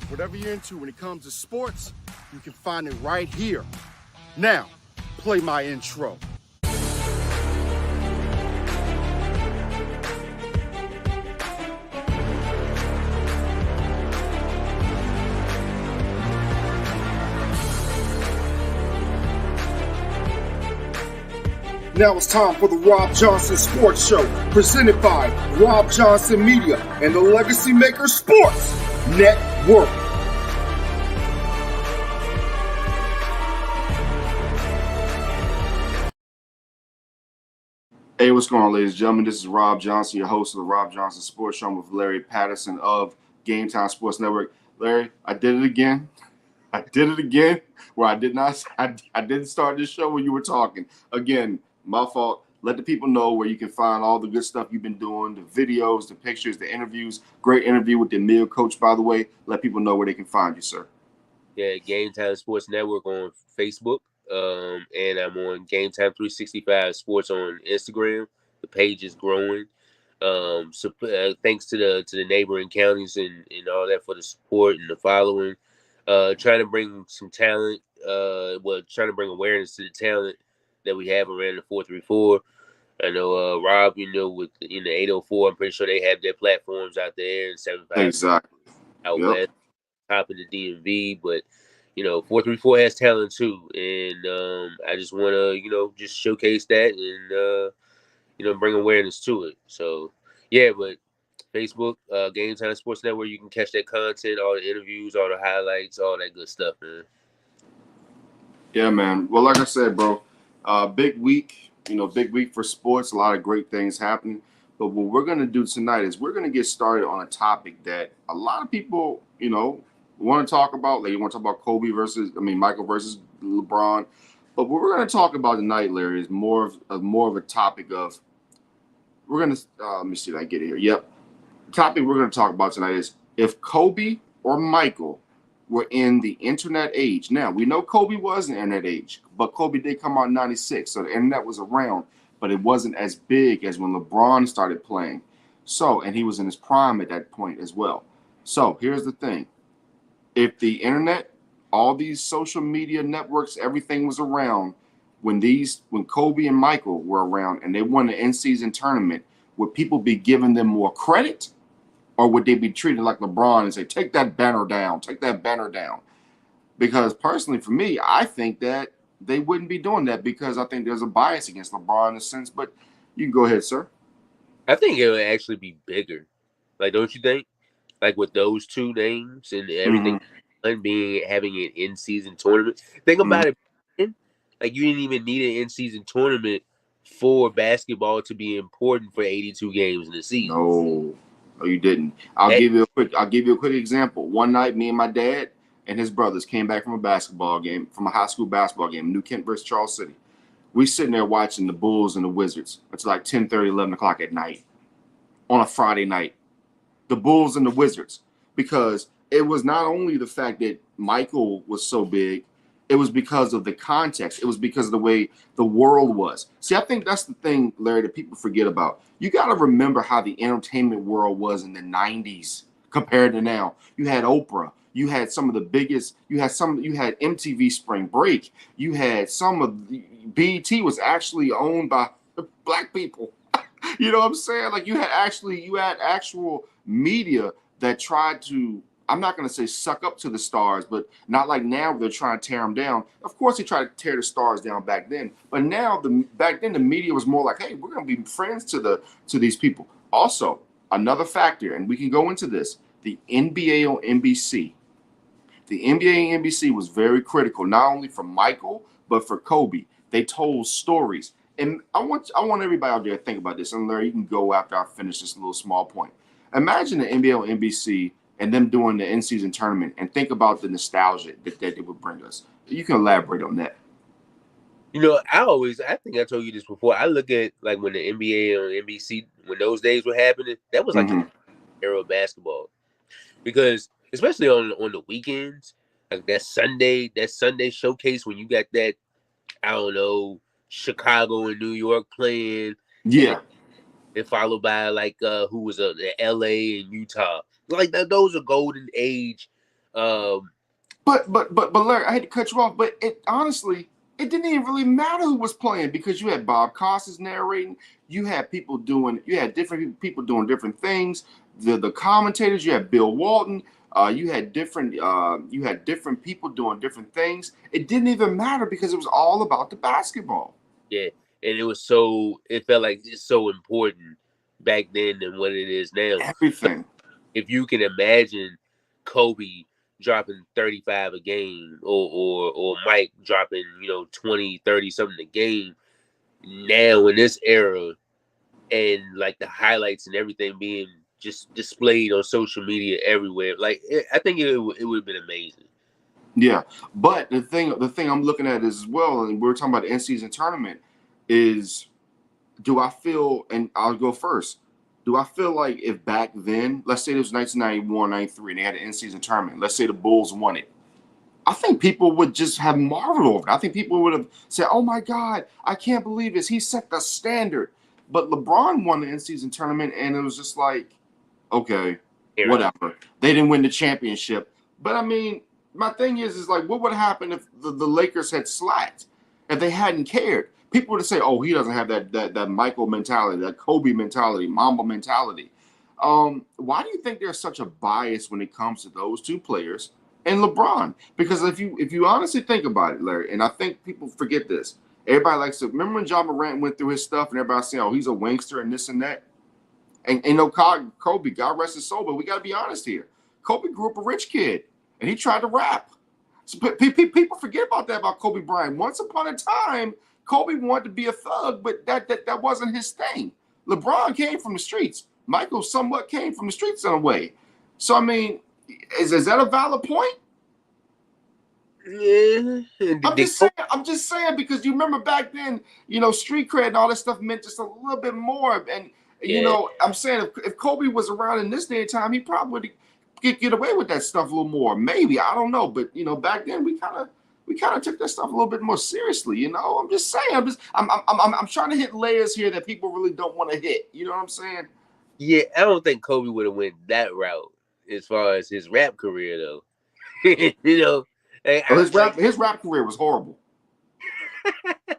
Whatever you're into when it comes to sports, you can find it right here. Now, play my intro. Now it's time for the Robb Johnson Sports Show, presented by Robb Johnson Media and the Legacy Maker Sports Network. Hey, what's going on, ladies and gentlemen? This is Robb Johnson, your host of the Robb Johnson Sports Show with Larry Patterson of Game Time Sports Network. Larry, I did it again. Where I didn't start this show when you were talking. Again, my fault. Let the people know where you can find all the good stuff you've been doing, the videos, the pictures, the interviews. Great interview with the Emil coach, by the way. Let people know where they can find you, sir. Yeah, Game Time Sports Network on Facebook. And I'm on Game Time 365 Sports on Instagram. The page is growing. So thanks to the neighboring counties and all that for the support and the following. Trying to bring some talent. Trying to bring awareness to the talent that we have around the 434. I know Robb, with in the 804, I'm pretty sure they have their platforms out there in 75 Exactly. out west, top of the DMV, but 434 has talent too, and I just want to just showcase that and bring awareness to it. So yeah, but Facebook, Game Time Sports Network, you can catch that content, all the interviews, all the highlights, all that good stuff, man. Yeah, man. Well, like I said, bro, big week. Big week for sports. A lot of great things happening. But what we're going to do tonight is we're going to get started on a topic that a lot of people, want to talk about. Like, you want to talk about Michael versus LeBron. But what we're going to talk about tonight, Larry, is more of a topic of. We're going to let me see if I get it here. Yep. The topic we're going to talk about tonight is if Kobe or Michael were in the internet age. Now, we know Kobe was in the internet age, but Kobe did come out in 96, so the internet was around, but it wasn't as big as when LeBron started playing. So, and he was in his prime at that point as well. So, here's the thing. If the internet, all these social media networks, everything was around, when Kobe and Michael were around and they won the in-season tournament, would people be giving them more credit? Or would they be treated like LeBron and say, take that banner down? Because personally, for me, I think that they wouldn't be doing that because I think there's a bias against LeBron in a sense. But you can go ahead, sir. I think it would actually be bigger. Like, don't you think? Like with those two names and everything, having an in-season tournament. Think about it. Like, you didn't even need an in-season tournament for basketball to be important for 82 games in the season. No, you didn't. I'll give you a quick example. One night, me and my dad and his brothers came back from a high school basketball game, New Kent versus Charles City. We sitting there watching the Bulls and the Wizards. It's like 10:30, 11 o'clock at night on a Friday night. The Bulls and the Wizards, because it was not only the fact that Michael was so big, it was because of the context. It was because of the way the world was. See, I think that's the thing, Larry, that people forget about. You got to remember how the entertainment world was in the 90s compared to now. You had Oprah. You had some of the biggest. You had MTV Spring Break. You had some of the BET was actually owned by black people. You know what I'm saying? Like, you had actual media that tried to, I'm not going to say suck up to the stars, but not like now they're trying to tear them down. Of course, they tried to tear the stars down back then, but now back then the media was more like, hey, we're going to be friends to these people. Also, another factor, and we can go into this, the NBA on NBC. The NBA on NBC was very critical, not only for Michael, but for Kobe. They told stories. And I want everybody out there to think about this. And Larry, you can go after I finish this little small point. Imagine the NBA on NBC and them doing the in-season tournament, and think about the nostalgia that it would bring us. You can elaborate on that. I think I told you this before. I look at like when the NBA on NBC, when those days were happening, that was like the era of basketball. Because especially on the weekends, like that Sunday showcase when you got that, I don't know, Chicago and New York playing. Yeah. And followed by like who was LA and Utah. Like those are golden age Um, But Larry, I had to cut you off. But it honestly, it didn't even really matter who was playing because you had Bob Costas narrating. You had different people doing different things. The commentators. You had Bill Walton. You had different people doing different things. It didn't even matter because it was all about the basketball. yeah, and it felt like it's so important back then than what it is now. Everything. If you can imagine Kobe dropping 35 a game or Mike dropping, 20, 30 something a game now in this era, and like the highlights and everything being just displayed on social media everywhere, like I think it would have been amazing. Yeah, but the thing I'm looking at is as well, and we're talking about the in-season tournament, is do I feel, and I'll go first, do I feel like if back then, let's say it was 1991, 93, and they had an in-season tournament, let's say the Bulls won it, I think people would just have marveled over it. I think people would have said, oh my God, I can't believe this. He set the standard. But LeBron won the in-season tournament, and it was just like, okay, whatever. They didn't win the championship. But I mean, my thing is like, what would happen if the Lakers had slacked, if they hadn't cared? People would say, oh, he doesn't have that Michael mentality, that Kobe mentality, Mamba mentality. Why do you think there's such a bias when it comes to those two players and LeBron? Because if you honestly think about it, Larry, and I think people forget this, everybody likes to remember when John Morant went through his stuff and everybody saying, oh, he's a wankster and this and that. And Kobe, God rest his soul, but we got to be honest here. Kobe grew up a rich kid, and he tried to rap. So people forget about that about Kobe Bryant. Once upon a time, Kobe wanted to be a thug, but that wasn't his thing. LeBron came from the streets. Michael somewhat came from the streets in a way. So I mean, is that a valid point? Yeah. I'm just saying because you remember back then, street cred and all that stuff meant just a little bit more. And I'm saying if Kobe was around in this day and time, he probably would get away with that stuff a little more. Maybe, I don't know, but back then we kind of took that stuff a little bit more seriously. I'm just saying. I'm trying to hit layers here that people really don't want to hit. You know what I'm saying? Yeah, I don't think Kobe would have went that route as far as his rap career, though. His rap career was horrible.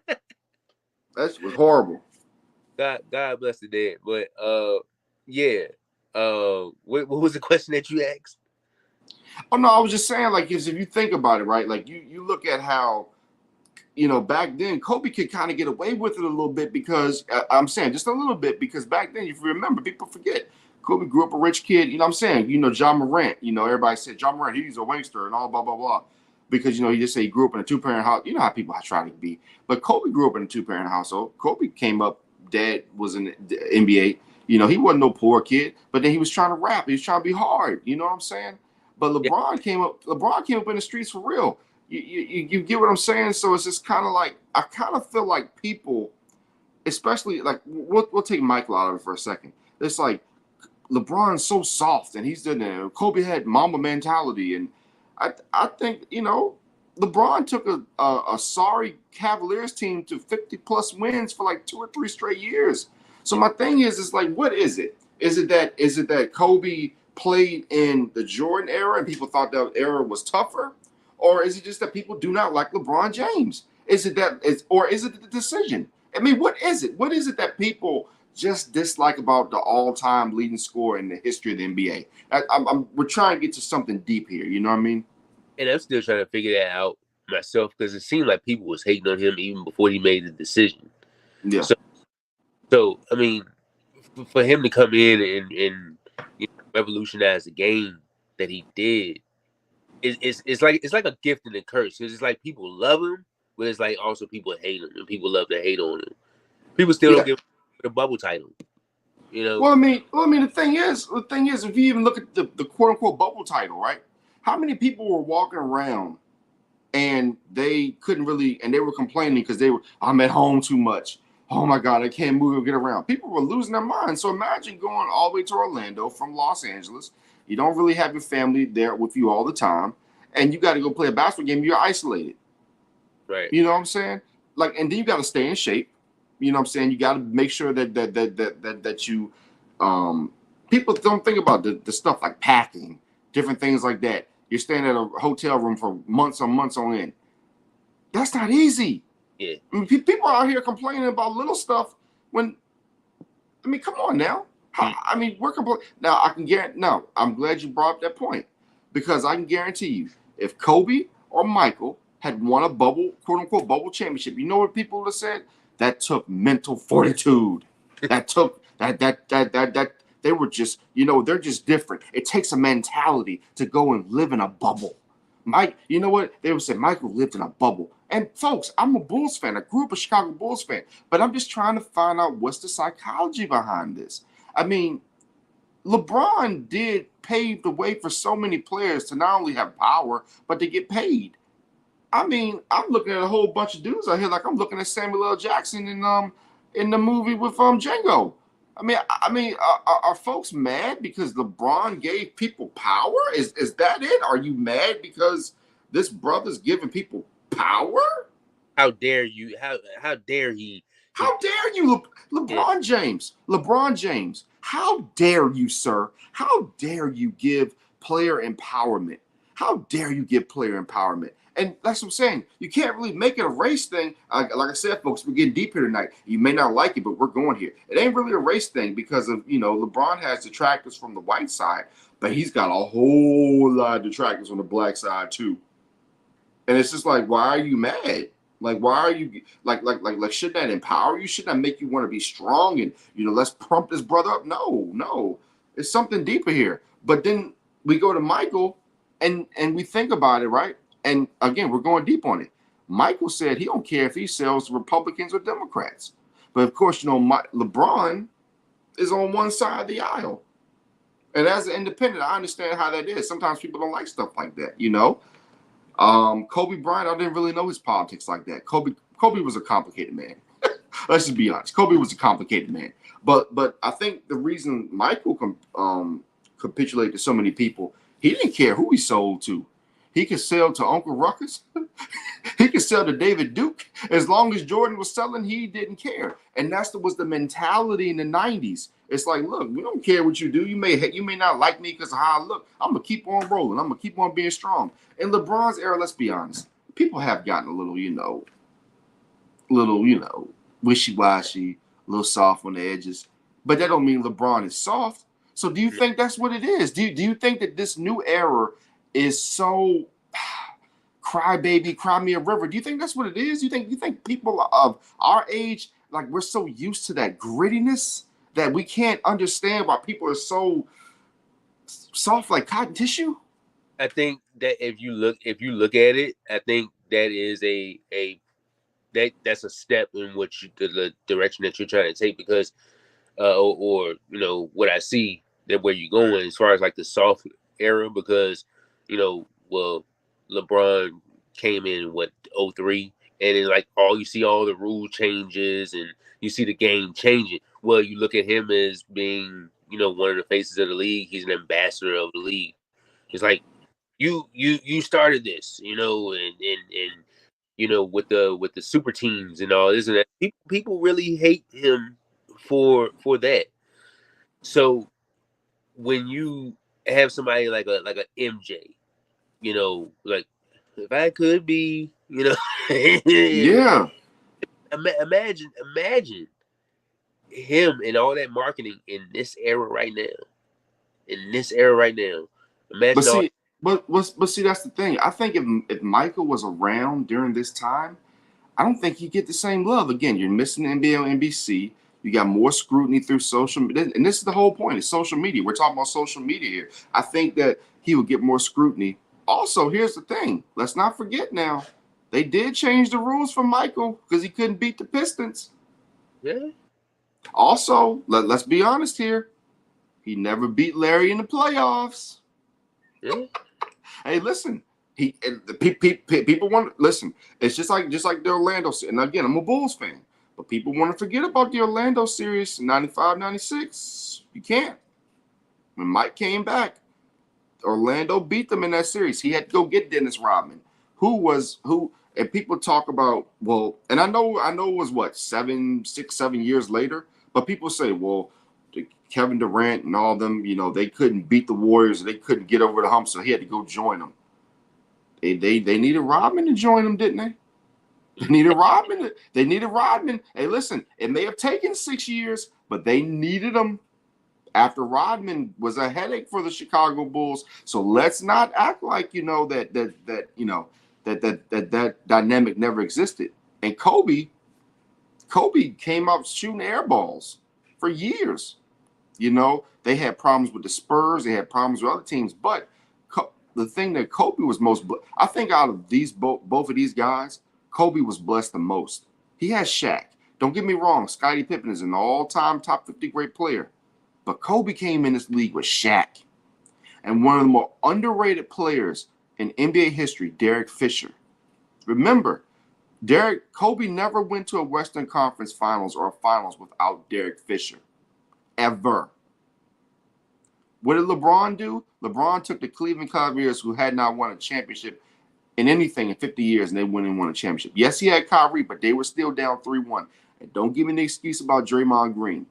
That was horrible. God bless the dead. But yeah. What was the question that you asked? Oh no, I was just saying, like, if you think about it, right? Like you look at how, back then Kobe could kind of get away with it a little bit because I'm saying just a little bit because back then, if you remember, people forget Kobe grew up a rich kid. I'm saying, John Morant. Everybody said John Morant, he's a wankster and all blah blah blah, because he just said he grew up in a 2-parent house. You know how people try to be, but Kobe grew up in a 2-parent household. Kobe came up, dad was in the NBA. He wasn't no poor kid, but then he was trying to rap. He was trying to be hard. You know what I'm saying? But LeBron came up in the streets for real. You get what I'm saying? So it's just kind of like, I kind of feel like people, especially like, we'll take Michael out of it for a second. It's like LeBron's so soft and he's in there. Kobe had Mamba mentality, and I think LeBron took a sorry Cavaliers team to 50 plus wins for like 2 or 3 straight years. So my thing is like, what is it? Is it that Kobe played in the Jordan era and people thought that era was tougher? Or is it just that people do not like LeBron James? Or is it the decision? I mean, what is it? What is it that people just dislike about the all-time leading scorer in the history of the NBA? We're trying to get to something deep here. You know what I mean? And I'm still trying to figure that out myself because it seemed like people was hating on him even before he made the decision. Yeah. So I mean, for him to come in and revolutionize the game that he did, it's like a gift and a curse. Because it's like people love him, but it's like also people hate him, and people love to hate on him. People still don't give him the bubble title. Well, I mean, the thing is, if you even look at the quote unquote bubble title, right? How many people were walking around and they couldn't really, and they were complaining because I'm at home too much. Oh my God, I can't move or get around. People were losing their minds. So imagine going all the way to Orlando from Los Angeles. You don't really have your family there with you all the time, and you got to go play a basketball game. You're isolated. Right. You know what I'm saying? Like, and then you got to stay in shape. You know what I'm saying? You got to make sure that you, people don't think about the stuff like packing, different things like that. You're staying at a hotel room for months on end. That's not easy. Yeah. I mean, people are out here complaining about little stuff when, I mean, come on now. I mean, we're complaining. Now, I can guarantee, no, I'm glad you brought up that point because I can guarantee you, if Kobe or Michael had won a bubble, quote unquote, bubble championship, you know what people would have said? That took mental fortitude. That took, that, they were just, you know, they're just different. It takes a mentality to go and live in a bubble. Mike, you know what? They would say Michael lived in a bubble. And folks, I'm a Bulls fan. I grew up a Chicago Bulls fan. But I'm just trying to find out what's the psychology behind this. I mean, LeBron did pave the way for so many players to not only have power, but to get paid. I mean, I'm looking at a whole bunch of dudes out here like I'm looking at Samuel L. Jackson in the movie with Django. Are folks mad because LeBron gave people power? Is that it? Are you mad because this brother's giving people power? How dare you? How dare he? How dare you, LeBron James? LeBron James, how dare you, sir? How dare you give player empowerment? How dare you give player empowerment? And that's what I'm saying. You can't really make it a race thing. Like I said, folks, we're getting deep here tonight. You may not like it, but we're going here. It ain't really a race thing because of, you know, LeBron has detractors from the white side, but he's got a whole lot of detractors on the black side too. And it's just like, why are you mad? Like, why are you like shouldn't that empower you? Shouldn't that make you want to be strong and, you know, let's pump this brother up? No. It's something deeper here. But then we go to Michael and we think about it, right? And again, we're going deep on it. Michael said he don't care if he sells Republicans or Democrats. But of course, you know, LeBron is on one side of the aisle. And as an independent, I understand how that is. Sometimes people don't like stuff like that, you know. Kobe Bryant, I didn't really know his politics like that. Kobe was a complicated man. Let's just be honest. Kobe was a complicated man. But I think the reason Michael capitulated to so many people, he didn't care who he sold to. He could sell to Uncle Ruckus. He could sell to David Duke. As long as Jordan was selling, he didn't care. And was the mentality in the 90s. It's like, look, we don't care what you do. You may not like me because of how I look. I'm going to keep on rolling. I'm going to keep on being strong. In LeBron's era, let's be honest, people have gotten a little, wishy-washy, a little soft on the edges. But that don't mean LeBron is soft. So do you think that's what it is? Do you think that this new era is so cry baby, cry me a river? Do you think that's what it is? You think people of our age, like we're so used to that grittiness that we can't understand why people are so soft like cotton tissue? I think that if you look at it, I think that is that's a step in the direction that you're trying to take because or you know what I see that where you're going as far as like the soft era because you know well LeBron came in 03 and then like you see all the rule changes and you see the game changing. Well, you look at him as being you know one of the faces of the league. He's an ambassador of the league. It's like you started this, you know, and you know with the super teams and all this and that. People really hate him for that. So when you have somebody like a MJ, you know, like if I could be, you know, Yeah. imagine him and all that marketing in this era right now. Imagine But all. see, but see, that's the thing. I think if Michael was around during this time, I don't think you get the same love. Again, you're missing NBA on NBC. You got more scrutiny through social media. And this is the whole point. It's social media. We're talking about social media here. I think that he would get more scrutiny. Also, here's the thing. Let's not forget now. They did change the rules for Michael because he couldn't beat the Pistons. Yeah. Also, let's be honest here. He never beat Larry in the playoffs. Yeah. Hey, listen. People want to listen. It's just like the Orlando. And again, I'm a Bulls fan, but people want to forget about the Orlando series in 95, 96. You can't. When Mike came back, Orlando beat them in that series. He had to go get Dennis Rodman, who. And people talk about and I know it was 6, 7 years later, but people say, Kevin Durant and all of them, you know, they couldn't beat the Warriors. They couldn't get over the hump, so he had to go join them. They needed Rodman to join them, didn't they? They needed Rodman. They needed Rodman. Hey, listen, it may have taken 6 years, but they needed him after Rodman was a headache for the Chicago Bulls. So let's not act like that dynamic never existed. And Kobe came out shooting air balls for years. They had problems with the Spurs. They had problems with other teams. But the thing that Kobe was I think out of these both of these guys, Kobe was blessed the most. He has Shaq. Don't get me wrong. Scottie Pippen is an all-time top 50 great player. But Kobe came in this league with Shaq. And one of the more underrated players in NBA history, Derek Fisher. Remember, Kobe never went to a Western Conference Finals or a Finals without Derek Fisher. Ever. What did LeBron do? LeBron took the Cleveland Cavaliers, who had not won a championship in anything in 50 years, and they went and won a championship. Yes, he had Kyrie, but they were still down 3-1. And don't give me the excuse about Draymond Green.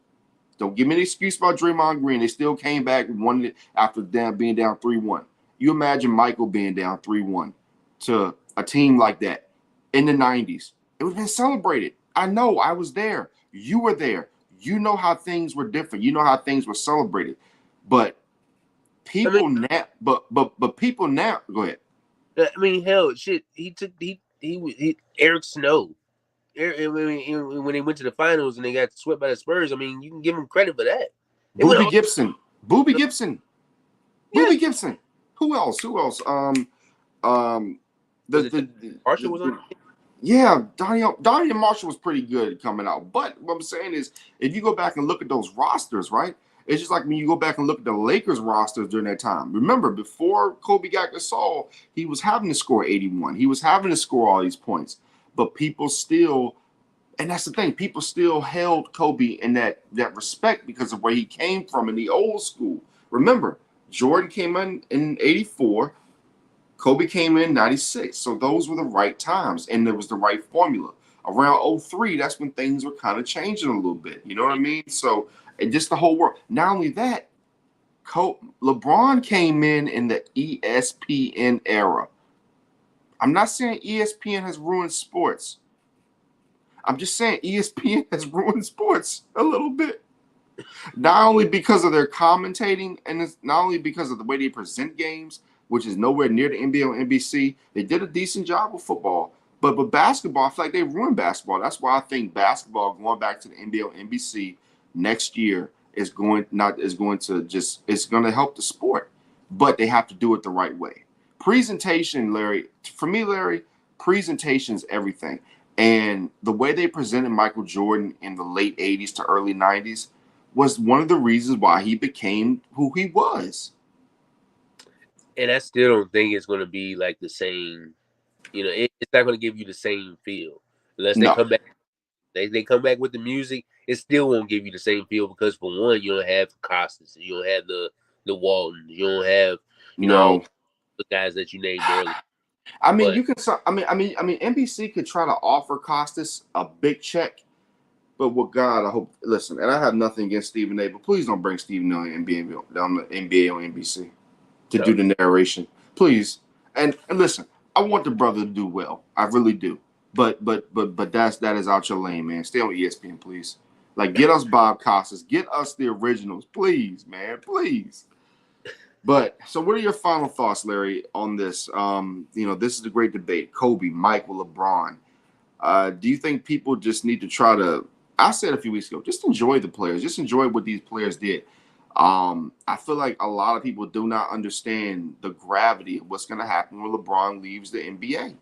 Don't give me an excuse about Draymond Green. They still came back and won it after being down 3-1. You imagine Michael being down 3-1 to a team like that in the 90s. It would have been celebrated. I know. I was there. You were there. You know how things were different. You know how things were celebrated. But people people now. Go ahead. I mean, hell, shit. He took Eric Snow. When they went to the finals and they got swept by the Spurs, I mean, you can give him credit for that. Boobie Gibson. Who else? Marshall was on. Yeah, Donnie Marshall was pretty good coming out. But what I'm saying is, if you go back and look at those rosters, right? It's just like when you go back and look at the Lakers rosters during that time. Remember, before Kobe got Gasol, he was having to score 81. He was having to score all these points. But people still, and that's the thing, people still held Kobe in that respect because of where he came from in the old school. Remember, Jordan came in 84. Kobe came in 96. So those were the right times, and there was the right formula. Around 03, that's when things were kind of changing a little bit. You know what I mean? So, and just the whole world. Not only that, LeBron came in the ESPN era. I'm not saying ESPN has ruined sports. I'm just saying ESPN has ruined sports a little bit. Not only because of their commentating, and it's not only because of the way they present games, which is nowhere near the NBA or NBC. They did a decent job with football. But basketball, I feel like they ruined basketball. That's why I think basketball going back to the NBA or NBC next year is going to help the sport. But they have to do it the right way. Presentation, Larry, for me, presentation is everything. And the way they presented Michael Jordan in the late 80s to early 90s was one of the reasons why he became who he was. And I still don't think it's going to be like the same. It's not going to give you the same feel unless they come back. They come back with the music. It still won't give you the same feel because, for one, you don't have Costas, you don't have the Waltons, you don't have the guys that you named earlier. I mean, you can. I mean, NBC could try to offer Costas a big check, but with God, I hope. Listen, and I have nothing against Stephen A. But please don't bring Stephen A. on the NBA on NBC to do the narration, please. And listen, I want the brother to do well. I really do. But that is out your lane, man. Stay on ESPN, please. Like, get us Bob Costas, get us the originals, please, man, please. But so, what are your final thoughts, Larry, on this? This is a great debate. Kobe, Michael, LeBron. Do you think people just need to try to? I said a few weeks ago, just enjoy the players. Just enjoy what these players did. I feel like a lot of people do not understand the gravity of what's going to happen when LeBron leaves the NBA.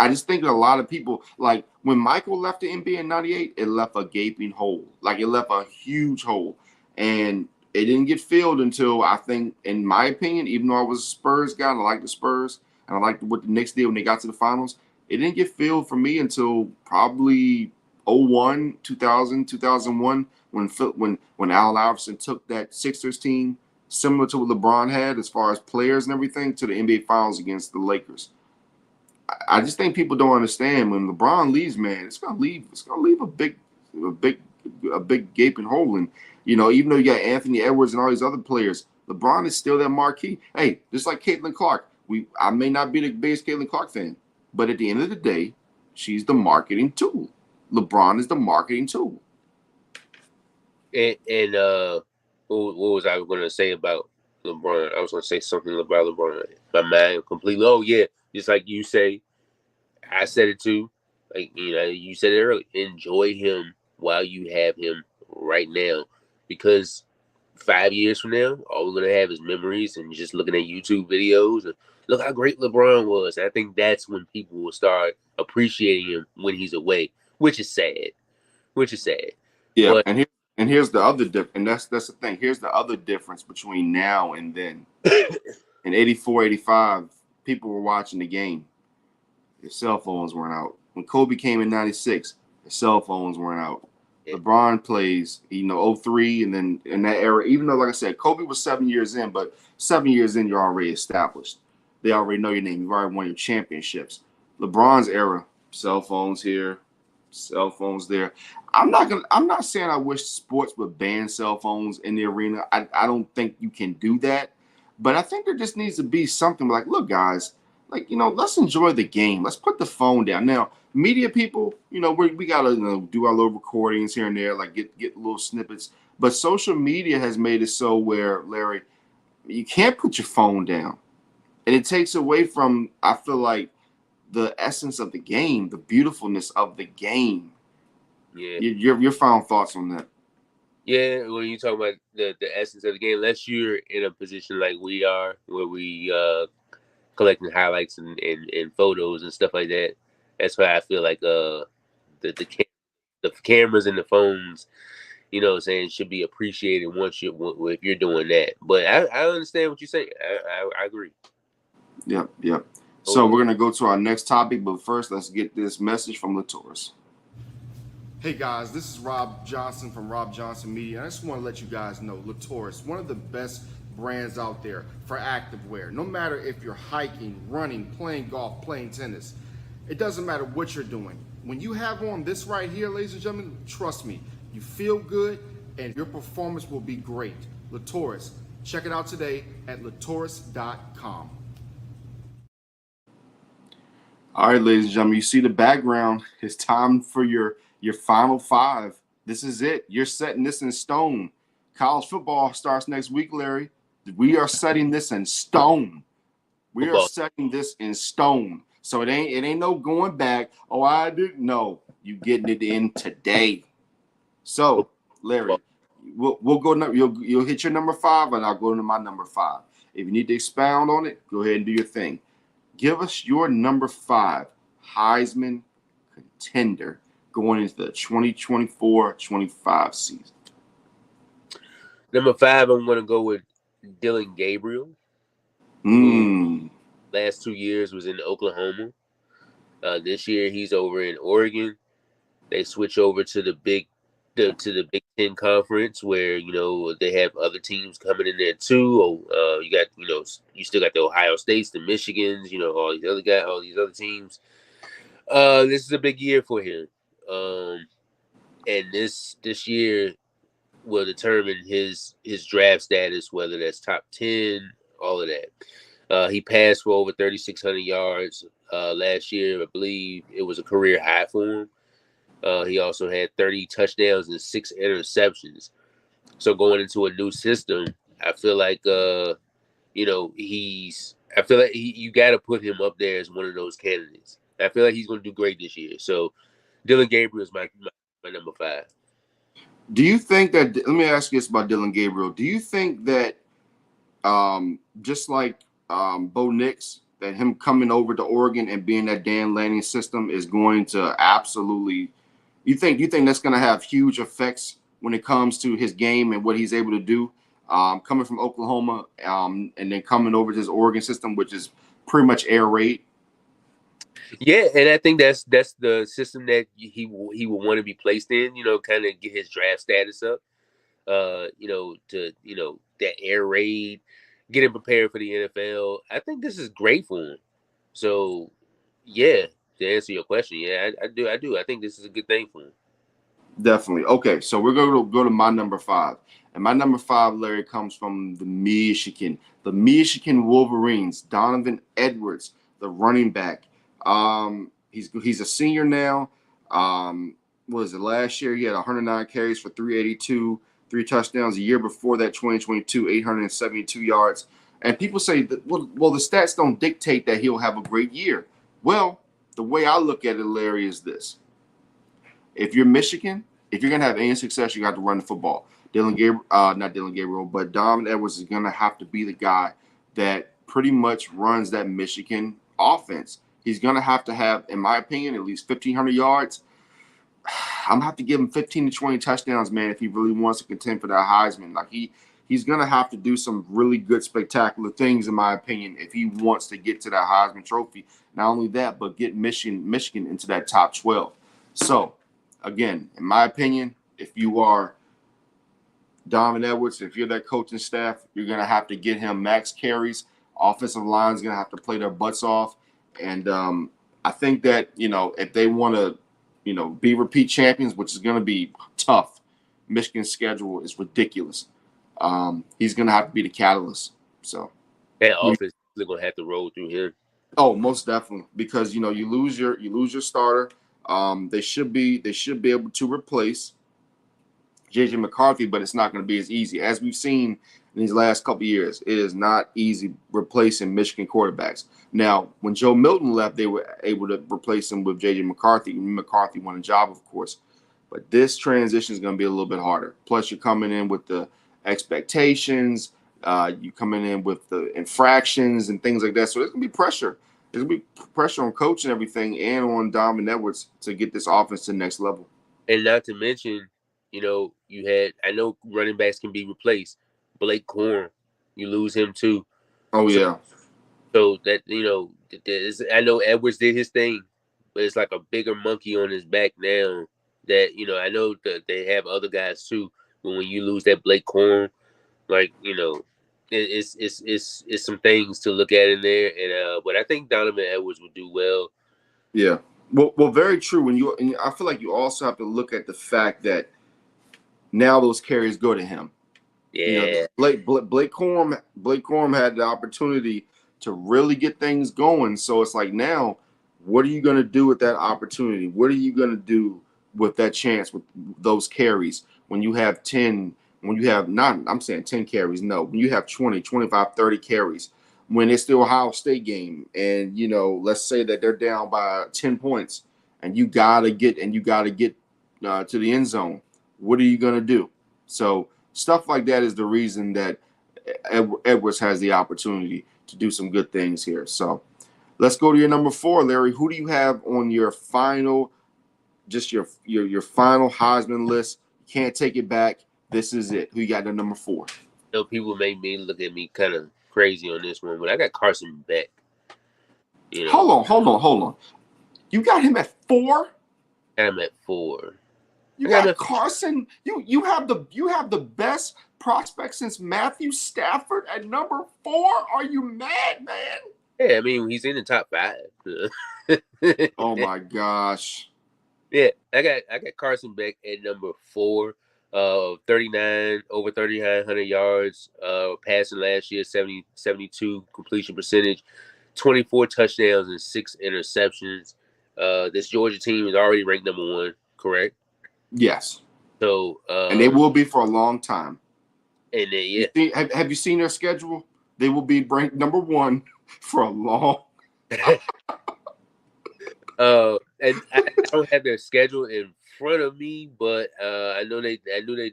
I just think that a lot of people, like when Michael left the NBA in '98, it left a gaping hole. Like, it left a huge hole. And it didn't get filled until, I think, in my opinion, even though I was a Spurs guy and I liked the Spurs and I liked what the Knicks did when they got to the finals, it didn't get filled for me until probably 01, 2000, 2001, when Allen Iverson took that Sixers team, similar to what LeBron had as far as players and everything, to the NBA Finals against the Lakers. I just think people don't understand when LeBron leaves, man, it's gonna leave a big gaping hole. And even though you got Anthony Edwards and all these other players, LeBron is still that marquee. Hey, just like Caitlin Clark, I may not be the biggest Caitlin Clark fan, but at the end of the day, she's the marketing tool. LeBron is the marketing tool. And what was I going to say about LeBron? I was going to say something about LeBron. My mind completely. Oh yeah, just like you say, I said it too. Like you said it earlier. Enjoy him while you have him right now, because 5 years from now, all we're gonna have is memories and just looking at YouTube videos and look how great LeBron was. And I think that's when people will start appreciating him when he's away, which is sad. Which is sad. Yeah, But and here's the other and that's the thing. Here's the other difference between now and then. In 84, 85, people were watching the game. Their cell phones weren't out. When Kobe came in 96, their cell phones weren't out. LeBron plays, 03, and then in that era, even though, like I said, Kobe was 7 years in, but 7 years in, you're already established. They already know your name. You've already won your championships. LeBron's era, cell phones here, cell phones there. I'm not saying I wish sports would ban cell phones in the arena. I don't think you can do that. But I think there just needs to be something like, look, guys, let's enjoy the game. Let's put the phone down. Now, media people, we gotta do our little recordings here and there, like get little snippets. But social media has made it so where, Larry, you can't put your phone down, and it takes away from, I feel like, the essence of the game, the beautifulness of the game. yeah, Your final thoughts on that? yeah. When you talk about the essence of the game, unless you're in a position like we are, where we collecting highlights and photos and stuff like that, that's why I feel like the cameras and the phones, saying, should be appreciated if you're doing that. But I understand what you're saying. I agree. Yep. So we're gonna go to our next topic, but first let's get this message from Latours. Hey guys, this is Robb Johnson from Robb Johnson Media. I just want to let you guys know Latours, one of the best brands out there for activewear. No matter if you're hiking, running, playing golf, playing tennis, it doesn't matter what you're doing. When you have on this right here, ladies and gentlemen, trust me, you feel good and your performance will be great. Latours, check it out today at latours.com. All right, ladies and gentlemen, you see the background. It's time for your final five. This is it. You're setting this in stone. College football starts next week, Larry. We are setting this in stone. We are setting this in stone. So it ain't no going back. Oh, I didn't know. You getting it in today. So, Larry, we'll go. You'll hit your number 5, and I'll go into my number 5. If you need to expound on it, go ahead and do your thing. Give us your number 5 Heisman contender going into the 2024-25 season. Number 5, I'm going to go with Dillon Gabriel. Last 2 years was in Oklahoma. This year he's over in Oregon. They switch over to the Big Ten conference, where they have other teams coming in there too. You got you still got the Ohio States, the Michigans, all these other guys, all these other teams. This is a big year for him, and this year will determine his draft status, whether that's top 10, all of that. He passed for over 3,600 yards last year. I believe it was a career high for him. He also had 30 touchdowns and 6 interceptions. So going into a new system, I feel like you got to put him up there as one of those candidates. I feel like he's going to do great this year. So Dillon Gabriel is my number 5. Do you think that? Let me ask you this about Dillon Gabriel. Do you think that, just like Bo Nix, that him coming over to Oregon and being that Dan Lanning system is going to absolutely? You think that's going to have huge effects when it comes to his game and what he's able to do, coming from Oklahoma, and then coming over to his Oregon system, which is pretty much air raid? Yeah, and I think that's the system that he will want to be placed in. Kind of get his draft status up. To that air raid, get him prepared for the NFL. I think this is great for him. So, yeah, to answer your question, yeah, I do. I think this is a good thing for him. Definitely. Okay, so we're going to go to my number 5. And my number 5, Larry, comes from the Michigan Wolverines, Donovan Edwards, the running back. He's a senior now. What was it, last year? He had 109 carries for 382, 3 touchdowns. A year before that, 2022, 872 yards. And people say, that, well, the stats don't dictate that he'll have a great year. Well, the way I look at it, Larry, is this. If you're Michigan, if you're gonna have any success, you got to run the football. Not Dylan Gabriel, but Dom Edwards is gonna have to be the guy that pretty much runs that Michigan offense. He's gonna have to have, in my opinion, at least 1,500 yards. I'm gonna have to give him 15 to 20 touchdowns, man, if he really wants to contend for that Heisman. Like he's gonna have to do some really good, spectacular things, in my opinion, if he wants to get to that Heisman Trophy. Not only that, but get Michigan into that top 12. So, again, in my opinion, if you are Donovan Edwards, if you're that coaching staff, you're going to have to get him max carries. Offensive line's going to have to play their butts off. And I think that, if they want to, be repeat champions, which is going to be tough, Michigan's schedule is ridiculous. He's going to have to be the catalyst. So that offense is going to have to roll through him. Oh, most definitely, because you lose your starter. They should be able to replace JJ McCarthy, but it's not going to be as easy as we've seen in these last couple of years. It is not easy replacing Michigan quarterbacks. Now, when Joe Milton left, they were able to replace him with JJ McCarthy. McCarthy won a job, of course, but this transition is going to be a little bit harder. Plus, you're coming in with the expectations. You coming in with the infractions and things like that. So there's going to be pressure. There's going to be pressure on coach and everything and on Donovan Edwards to get this offense to the next level. And not to mention, I know running backs can be replaced. Blake Corum, you lose him too. Oh, yeah. So that, I know Edwards did his thing, but it's like a bigger monkey on his back now that, I know that they have other guys too. But when you lose that Blake Corum, like, it's some things to look at in there. And but I think Donovan Edwards would do well. Yeah. Well, very true. And I feel like you also have to look at the fact that now those carries go to him. Yeah. Blake Corum had the opportunity to really get things going. So it's like, now, what are you going to do with that opportunity? What are you going to do with that chance, with those carries, when you have 10, when you have not, I'm saying 10 carries, no, when you have 20, 25, 30 carries, when it's the Ohio State game, and let's say that they're down by 10 points, and you gotta get to the end zone. What are you gonna do? So stuff like that is the reason that Edwards has the opportunity to do some good things here. So let's go to your number 4, Larry. Who do you have on your final, just your final Heisman list? You can't take it back. This is it. Who you got at number 4? People make me look at me kind of crazy on this one, but I got Carson Beck. Hold on. You got him at 4? I'm at 4. You got Carson. You have the best prospect since Matthew Stafford at number 4. Are you mad, man? Yeah, I mean, he's in the top 5. Oh my gosh. Yeah, I got Carson Beck at number 4. 39 over 3,900 yards. Passing last year, 72 completion percentage, 24 touchdowns and 6 interceptions. This Georgia team is already ranked number 1, correct? Yes. So and they will be for a long time. And then, have you seen their schedule? They will be ranked number 1 for a long. And I don't have their schedule in front of me, but I know they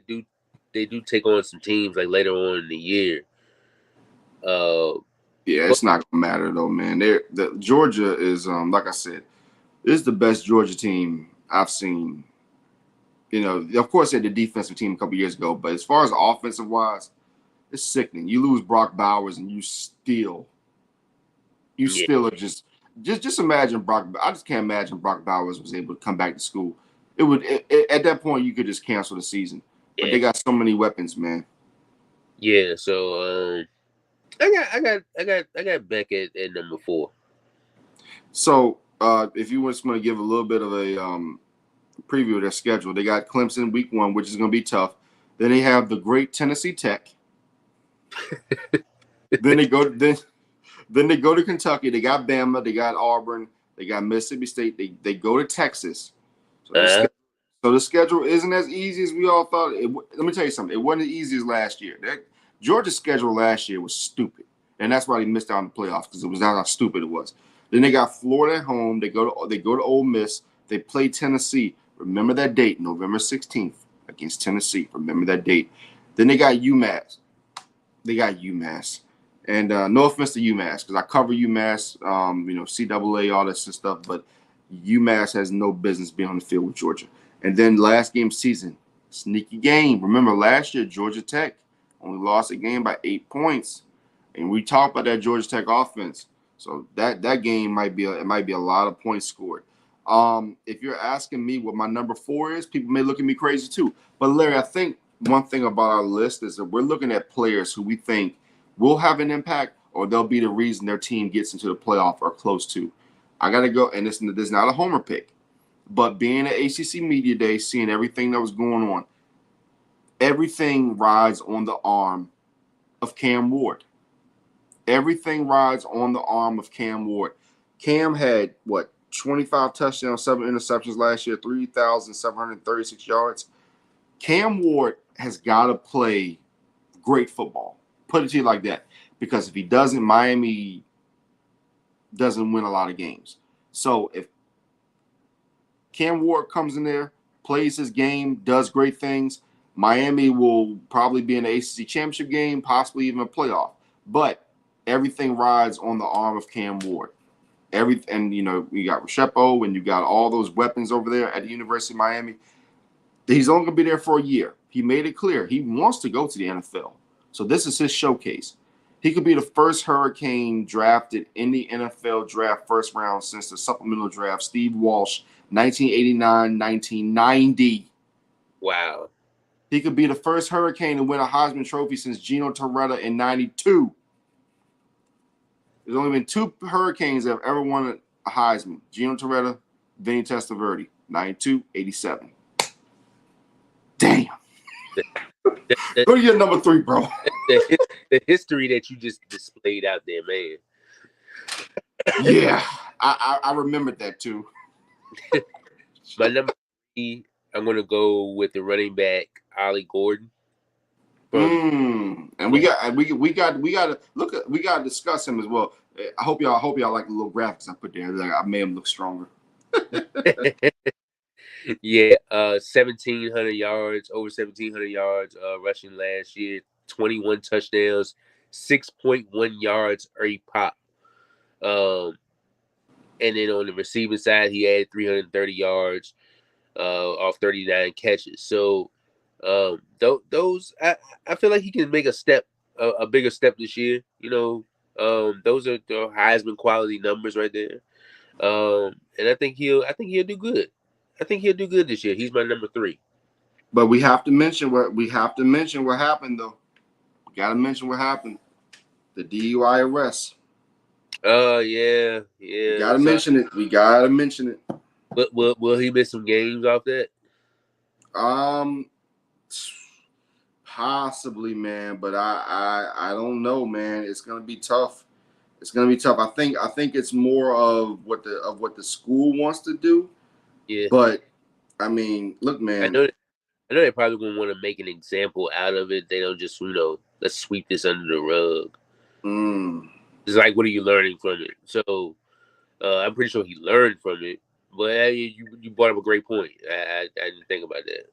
do take on some teams like later on in the year. Yeah, it's not gonna matter though, man. The Georgia is like I said, this is the best Georgia team I've seen. Of course they had the defensive team a couple years ago, but as far as offensive wise, it's sickening. You lose Brock Bowers and you still are just imagine Brock. I just can't imagine Brock Bowers was able to come back to school. At that point you could just cancel the season. But they got so many weapons, man. Yeah, so I got Beck at number 4. So if you just want to give a little bit of preview of their schedule. They got Clemson week 1, which is going to be tough. Then they have the great Tennessee Tech. then they go to Kentucky. They got Bama. They got Auburn. They got Mississippi State. They go to Texas. So the schedule isn't as easy as we all thought. Let me tell you something. It wasn't as easy as last year. Georgia's schedule last year was stupid, and that's why they missed out on the playoffs, because it was not how stupid it was. Then they got Florida at home. They go to Ole Miss. They play Tennessee. Remember that date, November 16th against Tennessee. Remember that date. Then they got UMass. And no offense to UMass, because I cover UMass, CAA, all that stuff, but UMass has no business being on the field with Georgia. And then last game season, sneaky game. Remember last year, Georgia Tech only lost a game by 8 points. And we talked about that Georgia Tech offense. So that game might be a lot of points scored. If you're asking me what my number 4 is, people may look at me crazy too. But Larry, I think one thing about our list is that we're looking at players who we think will have an impact, or they'll be the reason their team gets into the playoff or close to. I got to go, and this is not a homer pick, but being at ACC Media Day, seeing everything that was going on, everything rides on the arm of Cam Ward. Everything rides on the arm of Cam Ward. Cam had, 25 touchdowns, 7 interceptions last year, 3,736 yards. Cam Ward has got to play great football. Put it to you like that. Because if he doesn't, Miami doesn't win a lot of games. So if Cam Ward comes in there, plays his game, does great things, Miami will probably be in the ACC championship game, possibly even a playoff. But everything rides on the arm of Cam Ward. And you got Restrepo, and you got all those weapons over there at the University of Miami. He's only going to be there for a year. He made it clear he wants to go to the NFL. So this is his showcase. He could be the first Hurricane drafted in the NFL draft first round since the supplemental draft, Steve Walsh, 1989, 1990. Wow. He could be the first Hurricane to win a Heisman Trophy since Gino Torretta in 92. There's only been 2 Hurricanes that have ever won a Heisman. Gino Torretta, Vinny Testaverde, 92, 87. Damn. Go to your number 3, bro. The history that you just displayed out there, man. Yeah, I remembered that too. My number 3, I'm gonna go with the running back Ollie Gordon. And we got to discuss him as well. I hope y'all like the little graphics I put there. Like, I made him look stronger. Yeah, 1,700 yards, over 1,700 yards rushing last year, 21 touchdowns, 6.1 yards every pop. And then on the receiving side, he had 330 yards off 39 catches. So those I feel like he can make a bigger step this year. Those are the Heisman quality numbers right there. And I think he'll do good. I think he'll do good this year. He's my number 3. But we have to mention what happened though. We got to mention what happened. The DUI arrest. Yeah. We got to mention it. But will he miss some games off that? Possibly, man, but I don't know, man. It's gonna be tough. I think it's more of what the school wants to do. Yeah. But I mean, look, man. I know they're probably gonna want to make an example out of it. They don't just let's sweep this under the rug. It's like, what are you learning from it? So I'm pretty sure he learned from it. But you brought up a great point. I didn't think about that.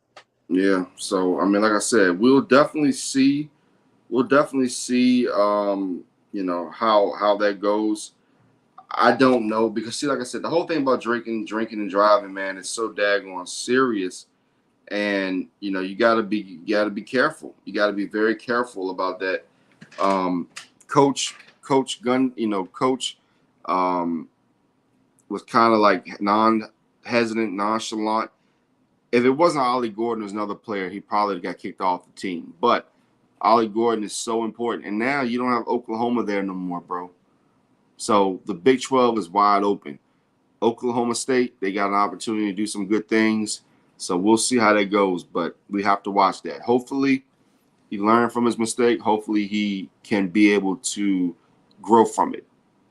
Yeah. So I mean, like I said, we'll definitely see. How that goes. I don't know, because see, like I said, the whole thing about drinking and driving, man, is so daggone serious, and you gotta be careful. You gotta be very careful about that. Coach was kind of like non-hesitant, nonchalant. If it wasn't Ollie Gordon, it was another player, he probably got kicked off the team. But Ollie Gordon is so important, and now you don't have Oklahoma there no more, bro. So the Big 12 is wide open. Oklahoma State, they got an opportunity to do some good things. So we'll see how that goes, but we have to watch that. Hopefully he learned from his mistake. Hopefully he can be able to grow from it.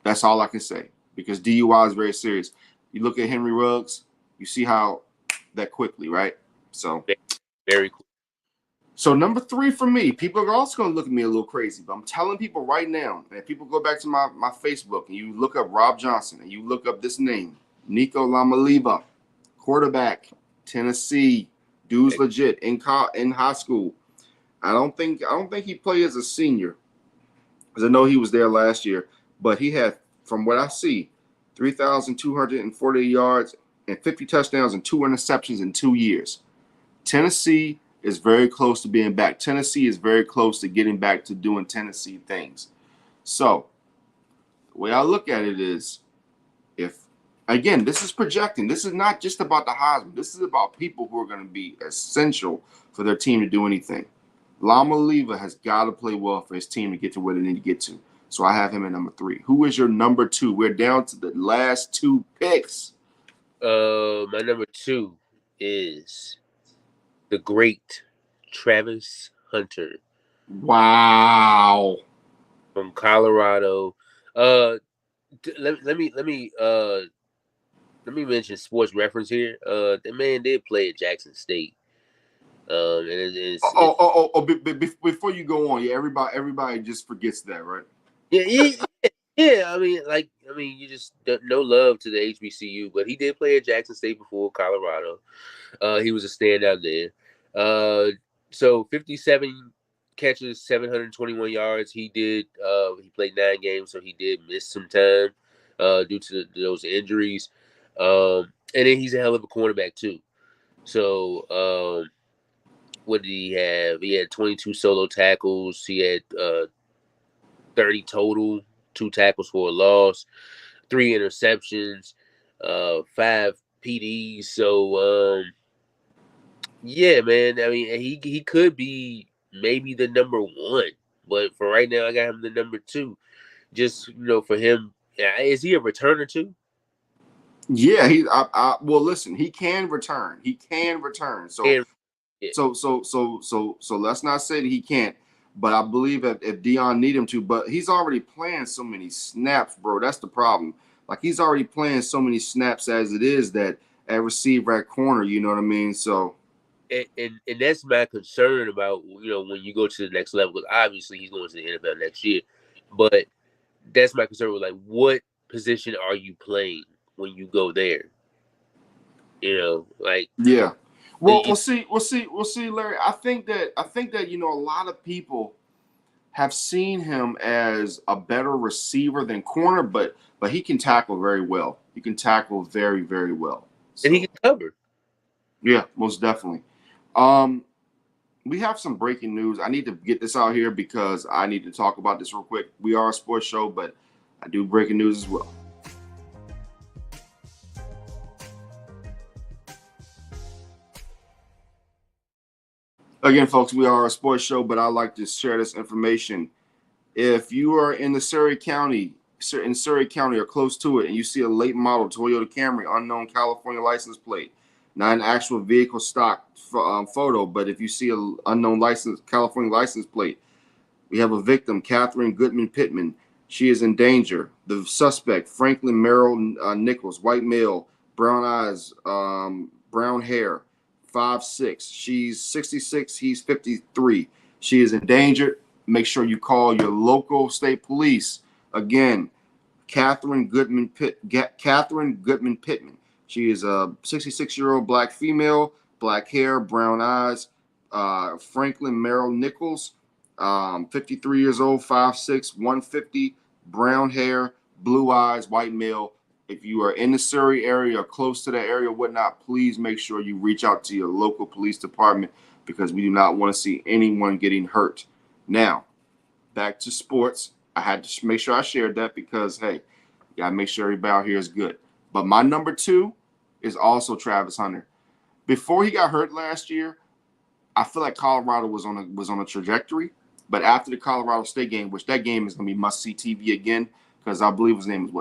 That's all I can say, because DUI is very serious. You look at Henry Ruggs, you see how that quickly, right? So very cool. So number 3 for me, people are also going to look at me a little crazy, but I'm telling people right now, and if people go back to my Facebook and you look up Robb Johnson and you look up this name, Nico Lamaliva, quarterback, Tennessee, dude's legit in high school. I don't think he played as a senior, because I know he was there last year, but he had, from what I see, 3,240 yards and 50 touchdowns and 2 interceptions in 2 years. Tennessee is very close to being back. Tennessee is very close to getting back to doing Tennessee things. So the way I look at it is, if, again, this is projecting. This is not just about the Heisman. This is about people who are going to be essential for their team to do anything. Lamaliva has got to play well for his team to get to where they need to get to. So I have him at number 3. Who is your number 2? We're down to the last 2 picks. My number 2 is the great Travis Hunter. Wow. From Colorado. Let me mention sports reference here. The man did play at Jackson State. Before you go on, yeah, everybody just forgets that, right? Yeah. I mean, you just no love to the HBCU, but he did play at Jackson State before Colorado. He was a standout there. So 57 catches, 721 yards. He played 9 games, so he did miss some time due to those injuries. And then he's a hell of a cornerback too. So what did he have? He had 22 solo tackles. He had 30 total, 2 tackles for a loss, 3 interceptions, 5 PDs. So yeah, man. I mean, he could be maybe the number 1, but for right now, I got him the number 2. Just for him, is he a returner too? Yeah, well, listen, he can return. He can return. So let's not say that he can't. But I believe if Dion need him to, but he's already playing so many snaps, bro. That's the problem. Like, he's already playing so many snaps as it is, that at receiver, at corner, you know what I mean? So. And that's my concern about when you go to the next level, because obviously he's going to the NFL next year, but that's my concern with, like, what position are you playing when you go there? Like, yeah. Well, we'll see, Larry. I think that a lot of people have seen him as a better receiver than corner, but he can tackle very well. He can tackle very, very well. So, and he can cover. Yeah, most definitely. We have some breaking news. I need to get this out here because I need to talk about this real quick. We are a sports show, but I do breaking news as well. Again, folks, we are a sports show, but I like to share this information. If you are in Surrey County or close to it, and you see a late model Toyota Camry, unknown California license plate, not an actual vehicle stock photo, but if you see an unknown California license plate, we have a victim, Catherine Goodman Pittman. She is in danger. The suspect, Franklin Merrill Nichols, white male, brown eyes, brown hair, 5'6". She's 66. He's 53. She is endangered. Make sure you call your local state police. Again, Catherine Goodman Pittman. She is a 66-year-old black female, black hair, brown eyes. Franklin Merrill Nichols, 53 years old, 5'6", 150, brown hair, blue eyes, white male. If you are in the Surrey area or close to that area or whatnot, please make sure you reach out to your local police department, because we do not want to see anyone getting hurt. Now, back to sports. I had to make sure I shared that because, hey, you got to make sure everybody out here is good. But my number 2 is also Travis Hunter. Before he got hurt last year, I feel like Colorado was on a trajectory. But after the Colorado State game, which that game is going to be must-see TV again, because I believe his name is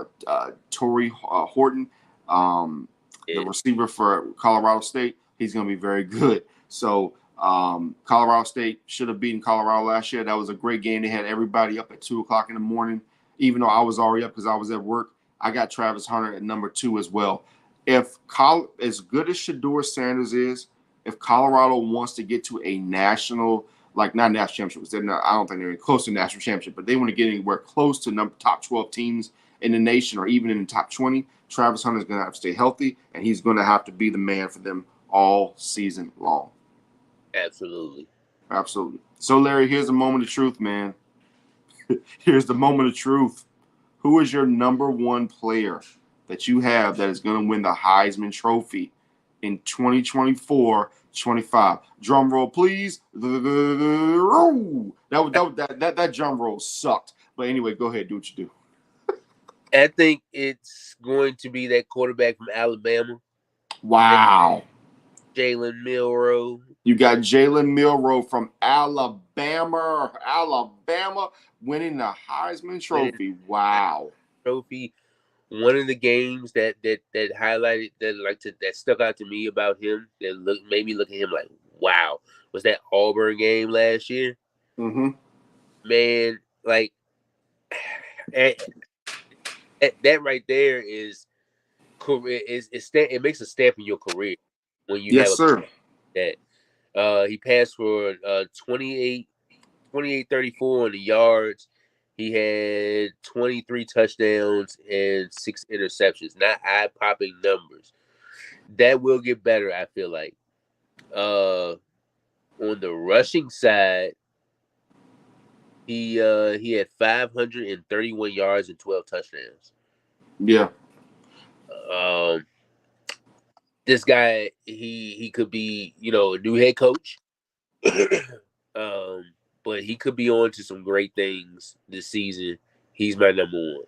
Torrey Horton, the receiver for Colorado State. he's going to be very good. So Colorado State should have beaten Colorado last year. That was a great game. They had everybody up at 2 o'clock in the morning, even though I was already up because I was at work. I got Travis Hunter at number 2 as well. If as good as Shedeur Sanders is, if Colorado wants to get to a national, like not national championship, I don't think they're close to national championship, but they want to get anywhere close to top 12 teams in the nation or even in the top 20, Travis Hunter is going to have to stay healthy, and he's going to have to be the man for them all season long. Absolutely. Absolutely. So, Larry, here's the moment of truth, man. Here's the moment of truth. Who is your number 1 player that you have that is going to win the Heisman Trophy in 2024-25? Drum roll, please. That drum roll sucked. But anyway, go ahead. Do what you do. I think it's going to be that quarterback from Alabama. Wow. Jalen Milroe. You got Jalen Milroe from Alabama. Alabama winning the Heisman Trophy. Wow. Trophy. One of the games that highlighted that stuck out to me about him that made me look at him like, wow, was that Auburn game last year? Mm-hmm. Man, like that right there is career. It makes a stamp in your career when you have that. He passed for 28-34 on the yards. He had 23 touchdowns and 6 interceptions. Not eye-popping numbers. That will get better, I feel like. On the rushing side, he had 531 yards and 12 touchdowns. Yeah. This guy, he could be, a new head coach. But he could be on to some great things this season. He's my number 1.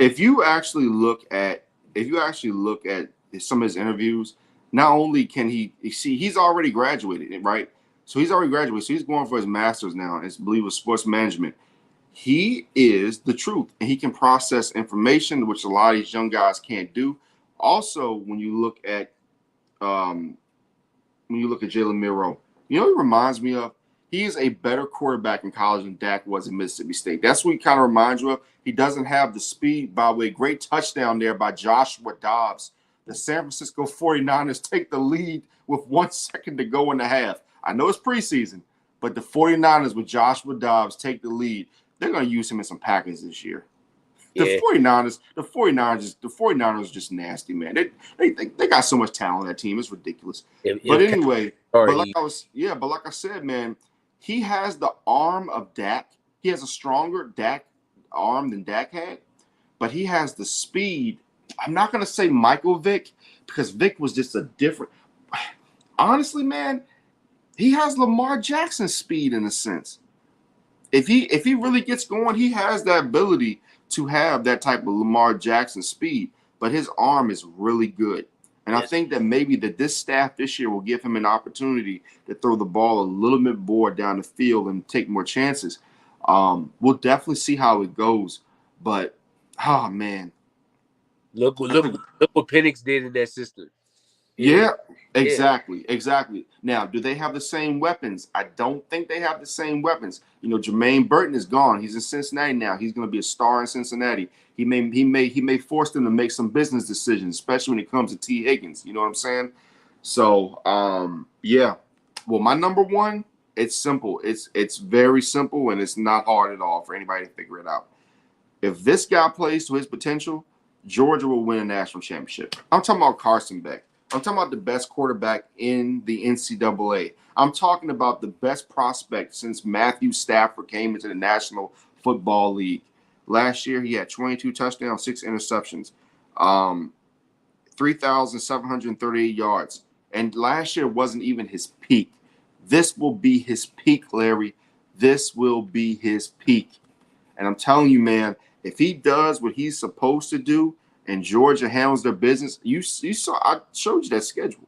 If you actually look at some of his interviews, not only can he's already graduated, right? So he's already graduated. So he's going for his master's now. I believe it was sports management. He is the truth, and he can process information, which a lot of these young guys can't do. Also, when you look at Jalen Milroe, you know what he reminds me of? He is a better quarterback in college than Dak was at Mississippi State. That's what he kind of reminds you of. He doesn't have the speed. By the way, great touchdown there by Joshua Dobbs. The San Francisco 49ers take the lead with 1 second to go in the half. I know it's preseason, but the 49ers with Joshua Dobbs take the lead. They're going to use him in some packages this year. The 49ers are just nasty, man. They got so much talent on that team. It's ridiculous. Like I said, man, he has the arm of Dak. He has a stronger arm than Dak had, but he has the speed. I'm not going to say Michael Vick because Vick was just a different. Honestly, man, he has Lamar Jackson speed in a sense. If he really gets going, he has that ability to have that type of Lamar Jackson speed, but his arm is really good. And I think that maybe that this staff this year will give him an opportunity to throw the ball a little bit more down the field and take more chances. We'll definitely see how it goes. But, oh, man. Look what Penix did in that system. Yeah, exactly. Now, do they have the same weapons? I don't think they have the same weapons. Jermaine Burton is gone. He's in Cincinnati now. He's going to be a star in Cincinnati. He may force them to make some business decisions, especially when it comes to T. Higgins. You know what I'm saying? So, yeah. Well, my number 1, it's simple. It's very simple, and it's not hard at all for anybody to figure it out. If this guy plays to his potential, Georgia will win a national championship. I'm talking about Carson Beck. I'm talking about the best quarterback in the NCAA. I'm talking about the best prospect since Matthew Stafford came into the National Football League. Last year, he had 22 touchdowns, 6 interceptions, 3,738 yards. And last year wasn't even his peak. This will be his peak, Larry. This will be his peak. And I'm telling you, man, if he does what he's supposed to do, and Georgia handles their business, you saw. I showed you that schedule.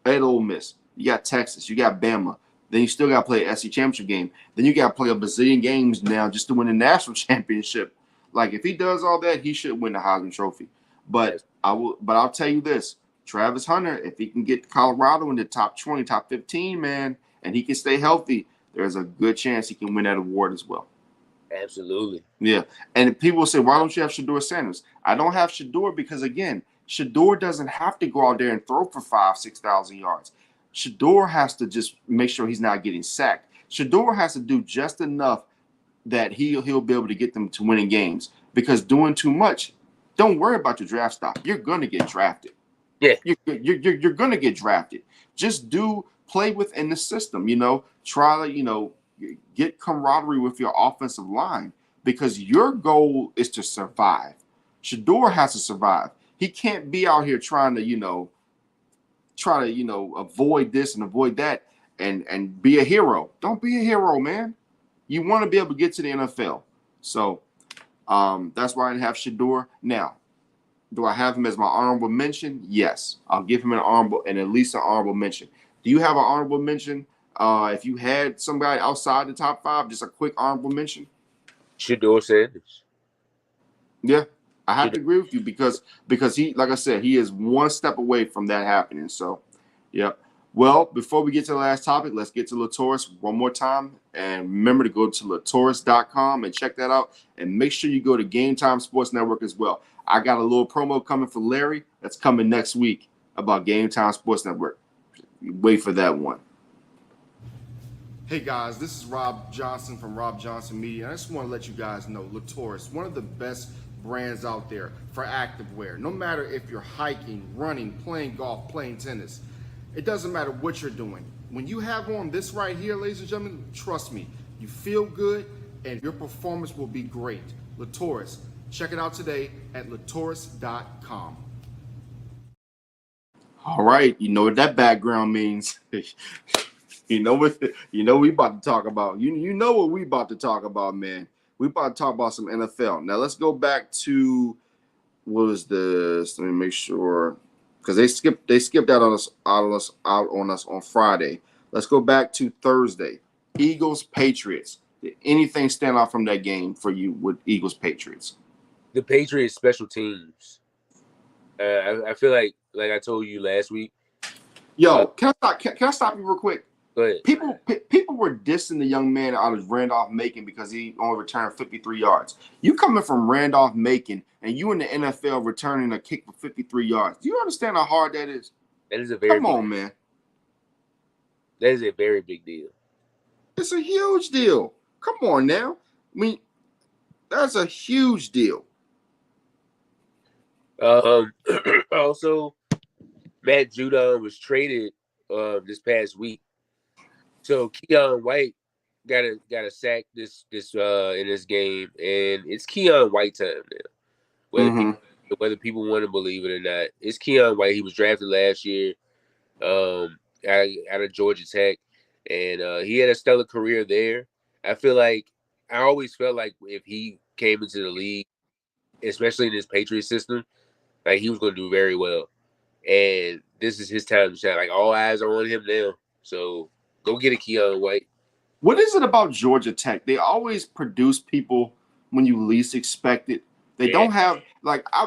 At Ole Miss, you got Texas, you got Bama. Then you still got to play an SC championship game. Then you got to play a bazillion games now just to win the national championship. Like if he does all that, he should win the Heisman Trophy. But I'll tell you this: Travis Hunter, if he can get Colorado in the top 20, top 15, man, and he can stay healthy, there's a good chance he can win that award as well. Absolutely. Yeah. And people say, why don't you have Shedeur Sanders? I don't have Shedeur because, again, Shedeur doesn't have to go out there and throw for 5,000-6,000 yards. Shedeur has to just make sure he's not getting sacked. Shedeur has to do just enough that he'll be able to get them to winning games, because doing too much, don't worry about your draft stock. You're going to get drafted. Yeah. You're going to get drafted. Just play within the system, try to, get camaraderie with your offensive line, because your goal is to survive. Shedeur has to survive. He can't be out here trying to, avoid this and avoid that and be a hero. Don't be a hero, man. You want to be able to get to the NFL. So that's why I have Shedeur. Now, do I have him as my honorable mention? Yes. I'll give him at least an honorable mention. Do you have an honorable mention? If you had somebody outside the top 5, just a quick honorable mention. Shedeur Sanders. Yeah, I have to agree with you because he, like I said, he is one step away from that happening. So, yeah. Well, before we get to the last topic, let's get to Latoris one more time. And remember to go to latoris.com and check that out. And make sure you go to Game Time Sports Network as well. I got a little promo coming for Larry that's coming next week about Game Time Sports Network. Wait for that one. Hey guys, this is Robb Johnson from Robb Johnson Media. I just want to let you guys know Latoris, one of the best brands out there for activewear. No matter if you're hiking, running, playing golf, playing tennis, it doesn't matter what you're doing. When you have on this right here, ladies and gentlemen, trust me, you feel good and your performance will be great. Latoris, check it out today at latoris.com. All right, you know what that background means. You know we about to talk about. You know what we about to talk about, man. We about to talk about some NFL. Now let's go back to what was this? Let me make sure, because they skipped out on us on Friday. Let's go back to Thursday. Eagles Patriots. Did anything stand out from that game for you with Eagles Patriots? The Patriots special teams. I feel like I told you last week. Yo, can I stop you real quick? Go ahead. People were dissing the young man out of Randolph-Macon because he only returned 53 yards. You coming from Randolph-Macon and you in the NFL returning a kick for 53 yards. Do you understand how hard that is? That is a very man. That is a very big deal. It's a huge deal. Come on now. I mean, that's a huge deal. Also, Matt Judon was traded this past week. So Keon White got a sack this in this game, and it's Keon White time now. Whether people want to believe it or not, it's Keon White. He was drafted last year, out of Georgia Tech, and he had a stellar career there. I always felt like if he came into the league, especially in this Patriot system, like he was going to do very well. And this is his time to shine. Like all eyes are on him now. So go get a Keon White. What is it about Georgia Tech? They always produce people when you least expect it. They don't have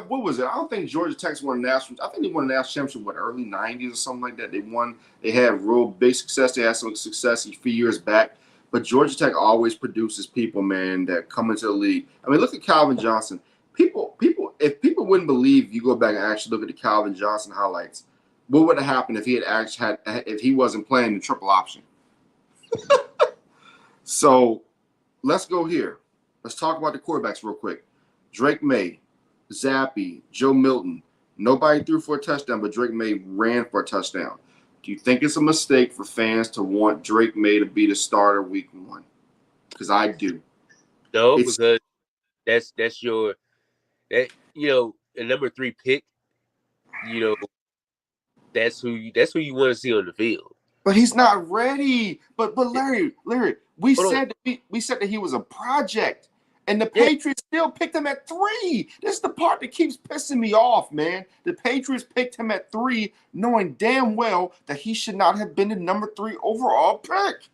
what was it? I don't think Georgia Tech's won a national. I think they won a national championship early '90s or something like that. They had real big success. They had some success a few years back. But Georgia Tech always produces people, man, that come into the league. I mean, look at Calvin Johnson. If people wouldn't believe, you go back and actually look at the Calvin Johnson highlights. What would have happened if if he wasn't playing the triple option? So let's go here. Let's talk about the quarterbacks real quick. Drake May, Zappy, Joe Milton. Nobody threw for a touchdown, but Drake May ran for a touchdown. Do you think it's a mistake for fans to want Drake May to be the starter week 1? Because I do. No, because that's your a number 3 pick. That's who you want to see on the field. But he's not ready. But Larry, we said that he was a project. And the Patriots still picked him at 3. This is the part that keeps pissing me off, man. The Patriots picked him at 3, knowing damn well that he should not have been the number 3 overall pick.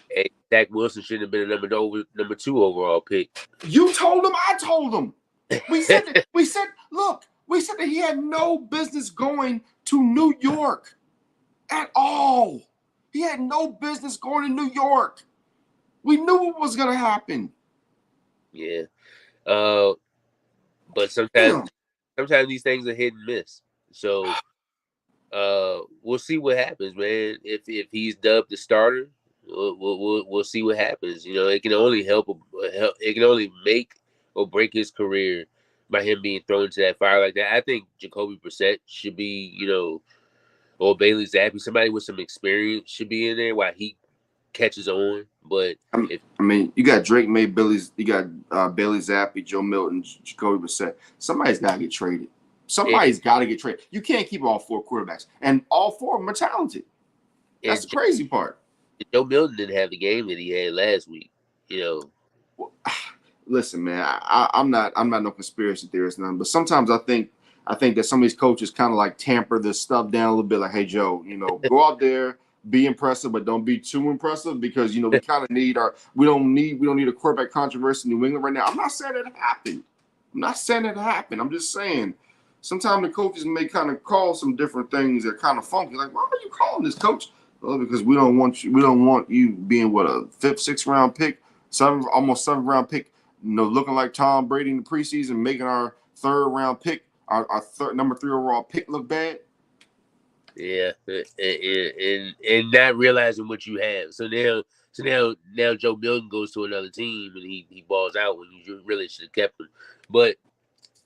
Hey, Zach Wilson shouldn't have been the number 2 overall pick. You told him, I told him. We said, look, We said that he had no business going to New York at all. He had no business going to New York. We knew what was going to happen. Yeah. But sometimes these things are hit and miss. So we'll see what happens, man. If he's dubbed the starter, we'll see what happens. You know, it can only it can only make or break his career by him being thrown into that fire like that. I think Jacoby Brissett should be, you know, or Bailey Zappi, somebody with some experience should be in there while he catches on. But I mean, you got Drake May, you got Bailey Zappi, Joe Milton, Jacoby Brissett. Somebody's got to get traded. Somebody's got to get traded. You can't keep all 4 quarterbacks, and all 4 of them are talented. That's the crazy part. Joe Milton didn't have the game that he had last week. You know. Well, listen, man, I'm not no conspiracy theorist, none. But sometimes I think that some of these coaches kind of like tamper this stuff down a little bit. Like, hey, Joe, you know, go out there, be impressive, but don't be too impressive because you know we kind of need we don't need a quarterback controversy in New England right now. I'm not saying it happened. I'm just saying sometimes the coaches may kind of call some different things that are kind of funky. Like, why are you calling this, coach? Well, because we don't want you being what, a 5th, 6th round pick, almost 7th round pick, you know, looking like Tom Brady in the preseason, making our 3rd round pick, our number 3 overall pick look bad. Yeah, and not realizing what you have. So now Joe Milton goes to another team and he balls out when you really should have kept him. But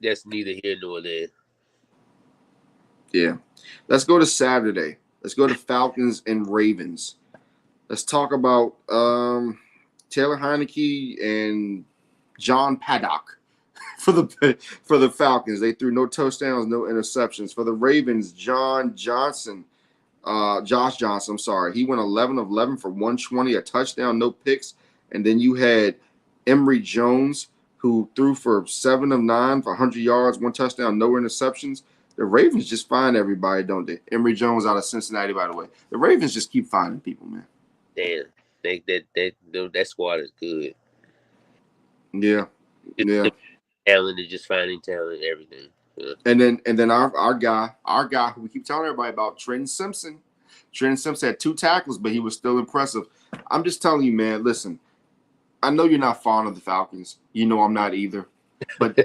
that's neither here nor there. Yeah. Let's go to Saturday. Let's go to Falcons and Ravens. Let's talk about Taylor Heineke and John Paddock for the Falcons. They threw no touchdowns, no interceptions. For the Ravens, Josh Johnson, I'm sorry. He went 11 of 11 for 120, a touchdown, no picks. And then you had Emory Jones, who threw for 7 of 9 for 100 yards, 1 touchdown, no interceptions. The Ravens just find everybody, don't they? Emory Jones out of Cincinnati, by the way. The Ravens just keep finding people, man. Damn, that squad is good. Yeah. Talent is just finding talent, everything. Yeah. And then our guy who we keep telling everybody about, Trenton Simpson. Trenton Simpson had 2 tackles, but he was still impressive. I'm just telling you, man. Listen, I know you're not fond of the Falcons. You know I'm not either. But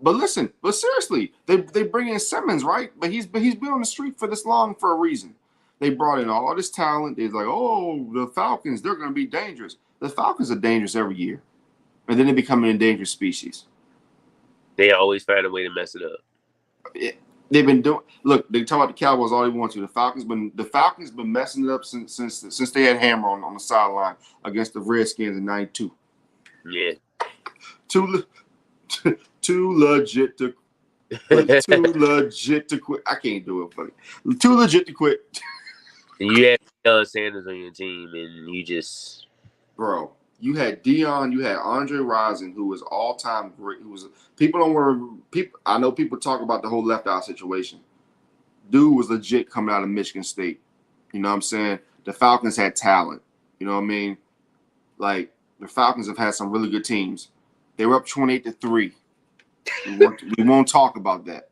listen, but seriously, they bring in Simmons, right? But he's been on the street for this long for a reason. They brought in all this talent. They're like, oh, the Falcons, they're going to be dangerous. The Falcons are dangerous every year, and then they become an endangered species. They always find a way to mess it up. They've been doing. Look, they talk about the Cowboys all they want to. The Falcons been messing it up since they had Hammer on the sideline against the Redskins in '92. Yeah. Too legit to quit. I can't do it, buddy. Too legit to quit. And you had Deion Sanders on your team, and you just, bro. You had Deion. You had Andre Rison, who was all-time great. People don't want people. I know people talk about the whole left eye situation. Dude was legit coming out of Michigan State. You know what I'm saying? The Falcons had talent. You know what I mean? Like, the Falcons have had some really good teams. They were up 28-3. We won't talk about that.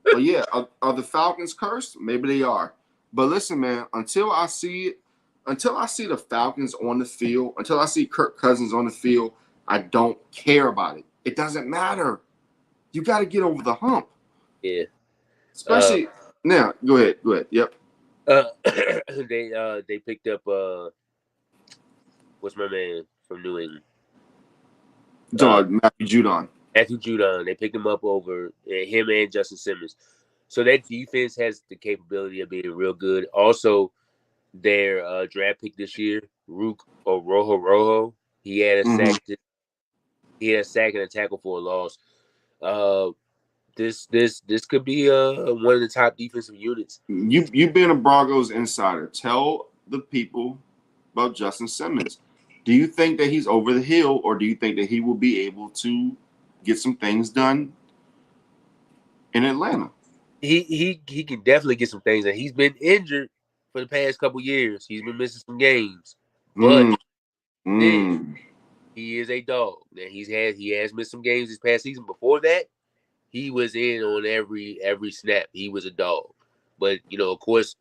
But yeah, are the Falcons cursed? Maybe they are. But listen, man, until I see the Falcons on the field, until I see Kirk Cousins on the field, I don't care about it. It doesn't matter. You got to get over the hump. Yeah. Especially now. Go ahead. Yep. They picked up what's my man from New England? Matthew Judon. They picked him up over him and Justin Simmons. So that defense has the capability of being real good. Also, their draft pick this year, Rojo. He had a sack. He had a sack and a tackle for a loss. This could be one of the top defensive units. You've been a Broncos insider. Tell the people about Justin Simmons. Do you think that he's over the hill, or do you think that he will be able to get some things done in Atlanta? He can definitely get some things done. He's been injured for the past couple years. He's been missing some games, but he is a dog. Now he has missed some games this past season. Before that, he was in on every snap. He was a dog. But of course,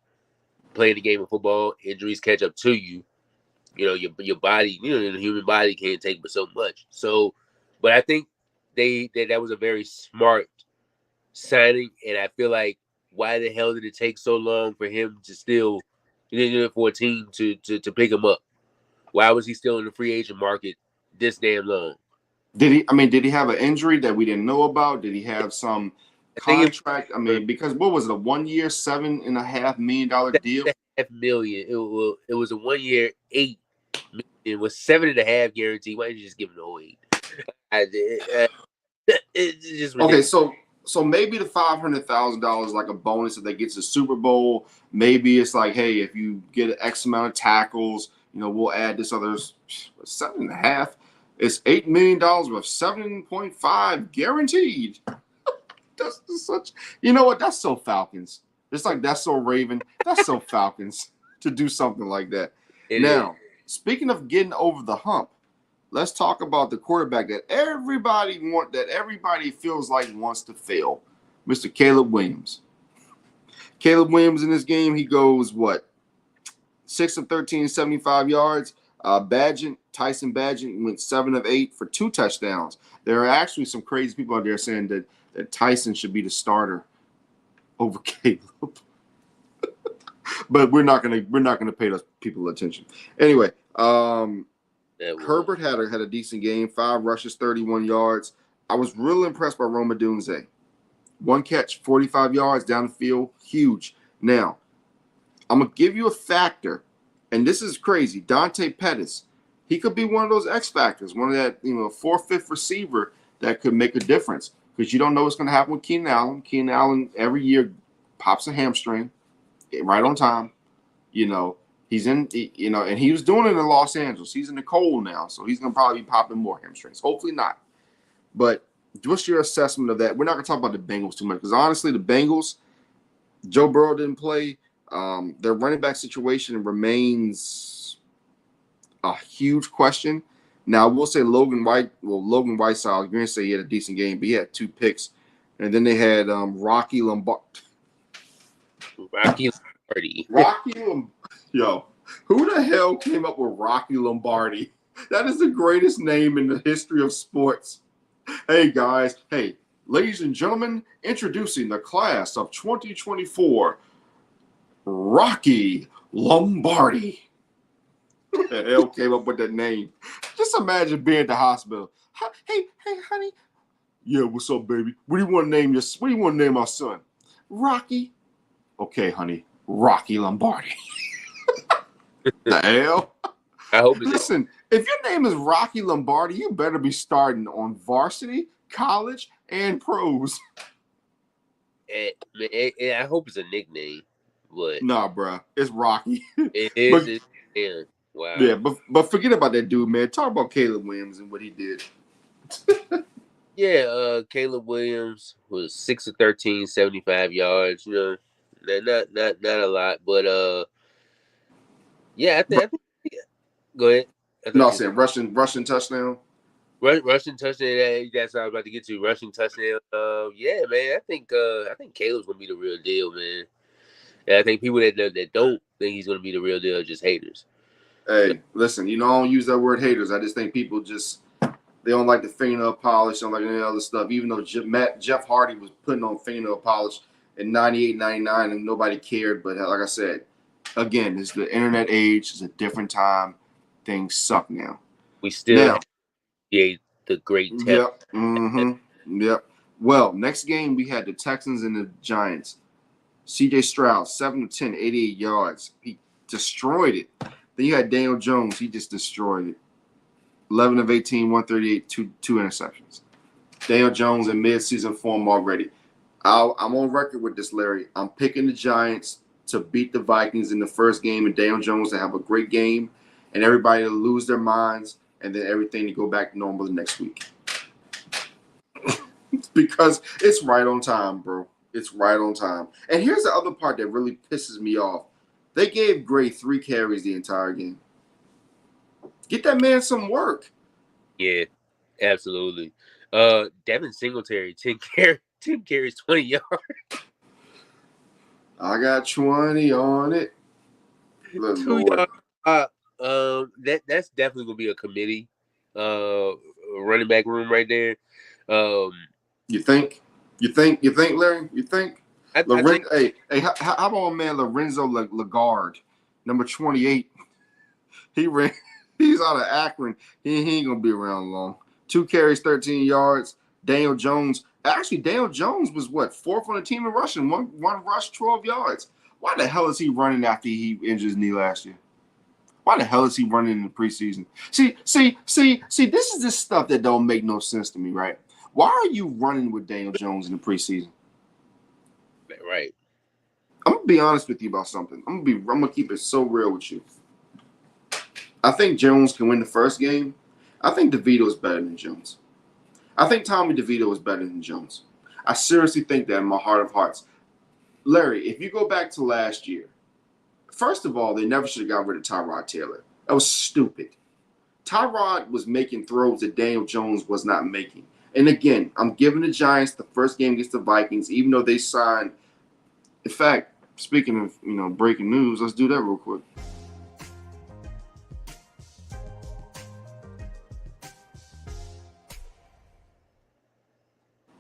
playing the game of football, injuries catch up to you. Your body, the human body can't take but so much. So, but I think that was a very smart signing, and I feel like why the hell did it take so long for him to still, for a team to pick him up? Why was he still in the free agent market this damn long? Did he have an injury that we didn't know about? Did he have some I think contract? Because what was it, a 1 year, $7.5 million deal? $7.5 million. It was a 1 year, $8 million with 7.5 guaranteed. Why didn't you just give him the whole 8? It's just ridiculous. Okay, so maybe the $500,000 like a bonus if they get to the Super Bowl. Maybe it's like, hey, if you get X amount of tackles, we'll add this other 7.5. It's $8 million with 7.5 guaranteed. That's such. You know what? That's so Falcons. It's like that's so Raven. That's so Falcons to do something like that. Now, speaking of getting over the hump, let's talk about the quarterback that everybody feels like wants to fail, Mr. Caleb Williams. Caleb Williams in this game, he goes 6 of 13, 75 yards. Tyson Badgett went 7 of 8 for 2 touchdowns. There are actually some crazy people out there saying that Tyson should be the starter over Caleb. But we're not gonna pay those people attention. Anyway, Herbert had a decent game, 5 rushes, 31 yards. I was really impressed by Rome Odunze. 1 catch, 45 yards down the field, huge. Now, I'm gonna give you a factor, and this is crazy. Dante Pettis, he could be one of those X factors, one of that 4th, 5th receiver that could make a difference because you don't know what's gonna happen with Keenan Allen. Keenan Allen every year pops a hamstring, right on time. He's in, and he was doing it in Los Angeles. He's in the cold now, so he's going to probably be popping more hamstrings. Hopefully not. But what's your assessment of that? We're not going to talk about the Bengals too much because honestly, the Bengals, Joe Burrow didn't play. Their running back situation remains a huge question. Now, we'll say Logan Whiteside, you're going to say he had a decent game, but he had 2 picks. And then they had Rocky Lombardi. Yo, who the hell came up with Rocky Lombardi? That is the greatest name in the history of sports. Hey, guys. Hey, ladies and gentlemen, introducing the class of 2024, Rocky Lombardi. Who the hell came up with that name? Just imagine being at the hospital. Hey, honey. Yeah, what's up, baby? What do you want to name our son? Rocky. Okay, honey. Rocky Lombardi. The hell? I hope. Listen, if your name is Rocky Lombardi, you better be starting on varsity, college, and pros. I hope it's a nickname, but nah, bro, it's Rocky. It is. Yeah. Wow. Yeah, but forget about that dude, man. Talk about Caleb Williams and what he did. Yeah, Caleb Williams was 6 of 13, 75 yards. Not a lot, but yeah, I think go ahead. No, I said rushing touchdown. Rushing touchdown. That's what I was about to get to. Rushing touchdown. Yeah, man. I think Caleb's gonna be the real deal, man. And I think people that don't think he's gonna be the real deal are just haters. Hey, listen, I don't use that word haters. I just think people they don't like the fingernail polish, don't like any other stuff. Even though Jeff Hardy was putting on fingernail polish in 98, 99, and nobody cared. But like I said, again, it's the internet age. It's a different time. Things suck now. We still create the great talent. Yep. Mm-hmm. Yep. Well, next game we had the Texans and the Giants. C.J. Stroud, 7 of 10, 88 yards. He destroyed it. Then you had Daniel Jones. He just destroyed it. 11 of 18, 138, two interceptions. Daniel Jones in midseason form already. I'm on record with this, Larry. I'm picking the Giants to beat the Vikings in the first game and Daniel Jones to have a great game and everybody to lose their minds and then everything to go back to normal the next week. Because it's right on time, bro. It's right on time. And here's the other part that really pisses me off. They gave Gray 3 carries the entire game. Get that man some work. Yeah, absolutely. Devin Singletary, 10 carries. 10 carries, 20 yards. I got 20 on it. Good 2 Lord. yards. That's definitely gonna be a committee running back room right there. You think? Larry? You think? I think Hey, how about my man Lorenzo Lagarde, number 28? He ran. He's out of Akron. He ain't gonna be around long. 2 carries, 13 yards. Daniel Jones. Actually, Daniel Jones was what, 4th on the team in rushing. One rush, 12 yards. Why the hell is he running after he injured his knee last year? Why the hell is he running in the preseason? See. This is this stuff that don't make no sense to me, right? Why are you running with Daniel Jones in the preseason? right. I'm gonna be honest with you about something. I'm gonna keep it so real with you. I think Jones can win the first game. I think DeVito is better than Jones. I think Tommy DeVito is better than Jones. I seriously think that in my heart of hearts. Larry, if you go back to last year, first of all, they never should have got rid of Tyrod Taylor. That was stupid. Tyrod was making throws that Daniel Jones was not making. And again, I'm giving the Giants the first game against the Vikings, even though they signed. In fact, speaking of breaking news, let's do that real quick.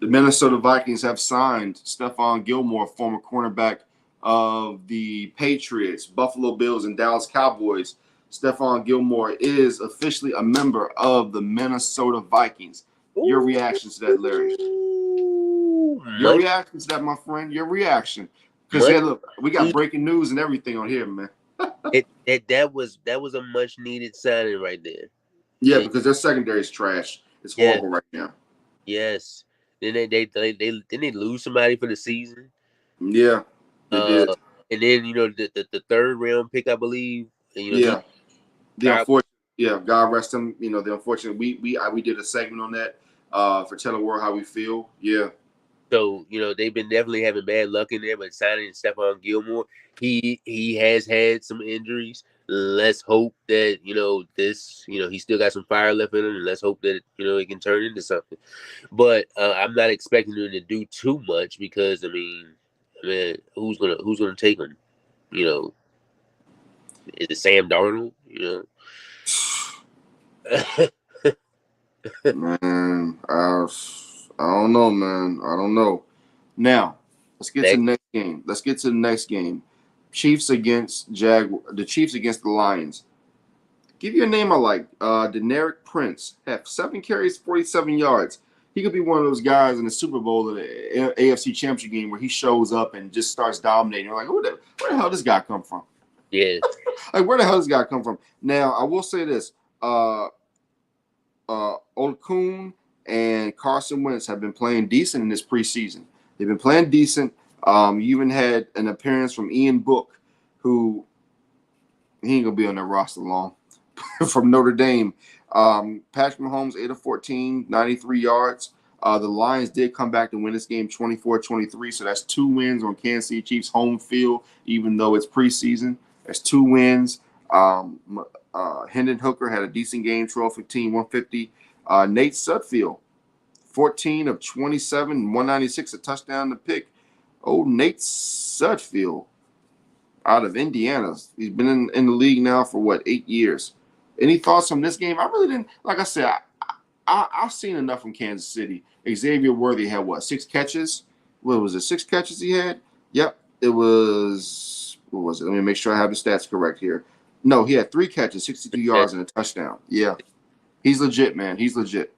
The Minnesota Vikings have signed Stephon Gilmore, former cornerback of the Patriots, Buffalo Bills, and Dallas Cowboys. Stephon Gilmore is officially a member of the Minnesota Vikings. Your reaction to that, Larry? Your reaction to that, my friend? Your reaction? Because look, we got breaking news and everything on here, man. that was a much needed signing right there. Yeah, because their secondary is trash. It's horrible right now. Yes. Then they lose somebody for the season. Yeah, they did. And then the 3rd round pick, I believe. The unfortunate. Yeah, God rest him. The unfortunate. We did a segment on that for Tell the World How We Feel. Yeah. So they've been definitely having bad luck in there, but signing Stephon Gilmore, he has had some injuries. Let's hope that this he still got some fire left in him, and let's hope that it can turn into something. But I'm not expecting him to do too much because I mean, who's gonna take him? Is it Sam Darnold? Man, I don't know, man. I don't know. Now, let's get to the next game. Chiefs against the Chiefs against the Lions. Give you a name I like. Deneric Prince had 7 carries, 47 yards. He could be one of those guys in the Super Bowl, the AFC Championship game, where he shows up and just starts dominating. We're like, where the hell this guy come from? Yeah. Like, where the hell this guy come from? Now, I will say this. Olakun and Carson Wentz have been playing decent in this preseason. They've been playing decent. You even had an appearance from Ian Book, who he ain't going to be on their roster long, from Notre Dame. Patrick Mahomes, 8 of 14, 93 yards. The Lions did come back to win this game 24-23, so that's 2 wins on Kansas City Chiefs home field, even though it's preseason. That's 2 wins. Hendon Hooker had a decent game, 12-15, 150. Nate Sudfeld, 14 of 27, 196, a touchdown to pick. Oh, Nate Sudfeld out of Indiana. He's been in the league now for 8 years. Any thoughts on this game? I really didn't. Like I said, I've seen enough from Kansas City. Xavier Worthy had 6 catches? What was it? 6 catches he had? Yep. It was. What was it? Let me make sure I have the stats correct here. No, he had 3 catches, 62 yards, and a touchdown. Yeah. He's legit, man. He's legit.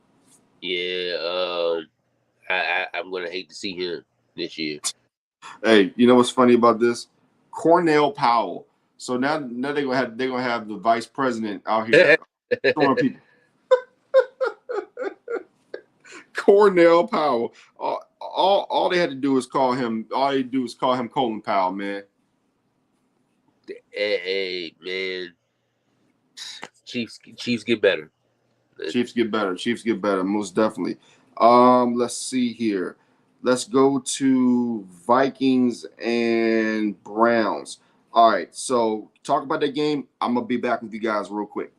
Yeah. I'm gonna hate to see him this year. Hey, you know what's funny about this? Cornell Powell. So now they're gonna have the vice president out here throwing people. Cornell Powell. All they had to do is call him. All they do is call him Colin Powell, man. Hey, man. Chiefs get better. Chiefs get better. Most definitely. Let's see here. Let's go to Vikings and Browns. All right. So talk about that game. I'm gonna be back with you guys real quick.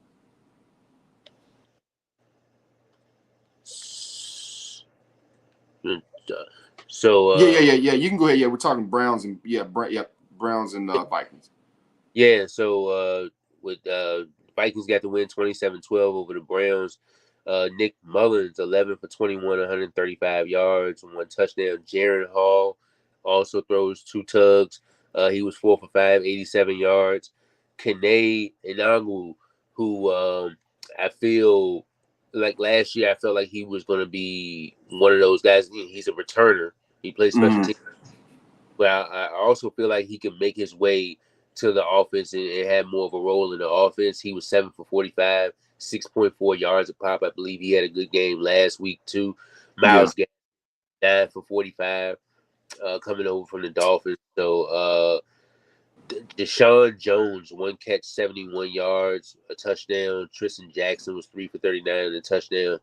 So Yeah. You can go ahead. Yeah, we're talking Browns and Browns and Vikings. yeah, so with Vikings got the win 27-12 over the Browns. Nick Mullins 11 for 21, 135 yards and 1 touchdown. Jaron Hall also throws 2 tugs. He was 4 for 5, 87 yards. Kene Inangu, who I feel like last year I felt like he was going to be one of those guys. He's a returner. He plays special teams. But I also feel like he can make his way to the offense and have more of a role in the offense. He was 7 for 45, 6.4 yards a pop. I believe he had a good game last week too. Miles got 9 for 45, coming over from the Dolphins. So Deshaun Jones, 1 catch, 71 yards, a touchdown. Tristan Jackson was 3 for 39 and a touchdown.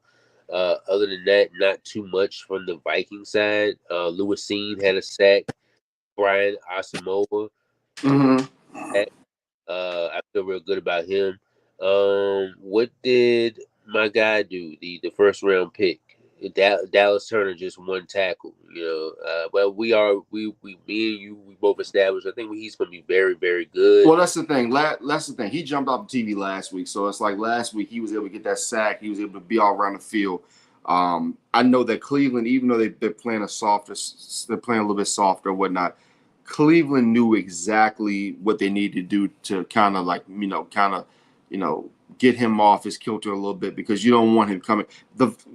Other than that, not too much from the Viking side. Lewis Seen had a sack. Brian Asamoah. I feel real good about him. What did my guy do? The first round pick, Dallas Turner, just 1 tackle. But me and you, we both established. I think he's going to be very, very good. Well, that's the thing. That's the thing. He jumped off the TV last week, so it's like last week he was able to get that sack. He was able to be all around the field. I know that Cleveland, even though they're playing they're playing a little bit softer, or whatnot. Cleveland knew exactly what they needed to do to kind of get him off his kilter a little bit, because you don't want him coming.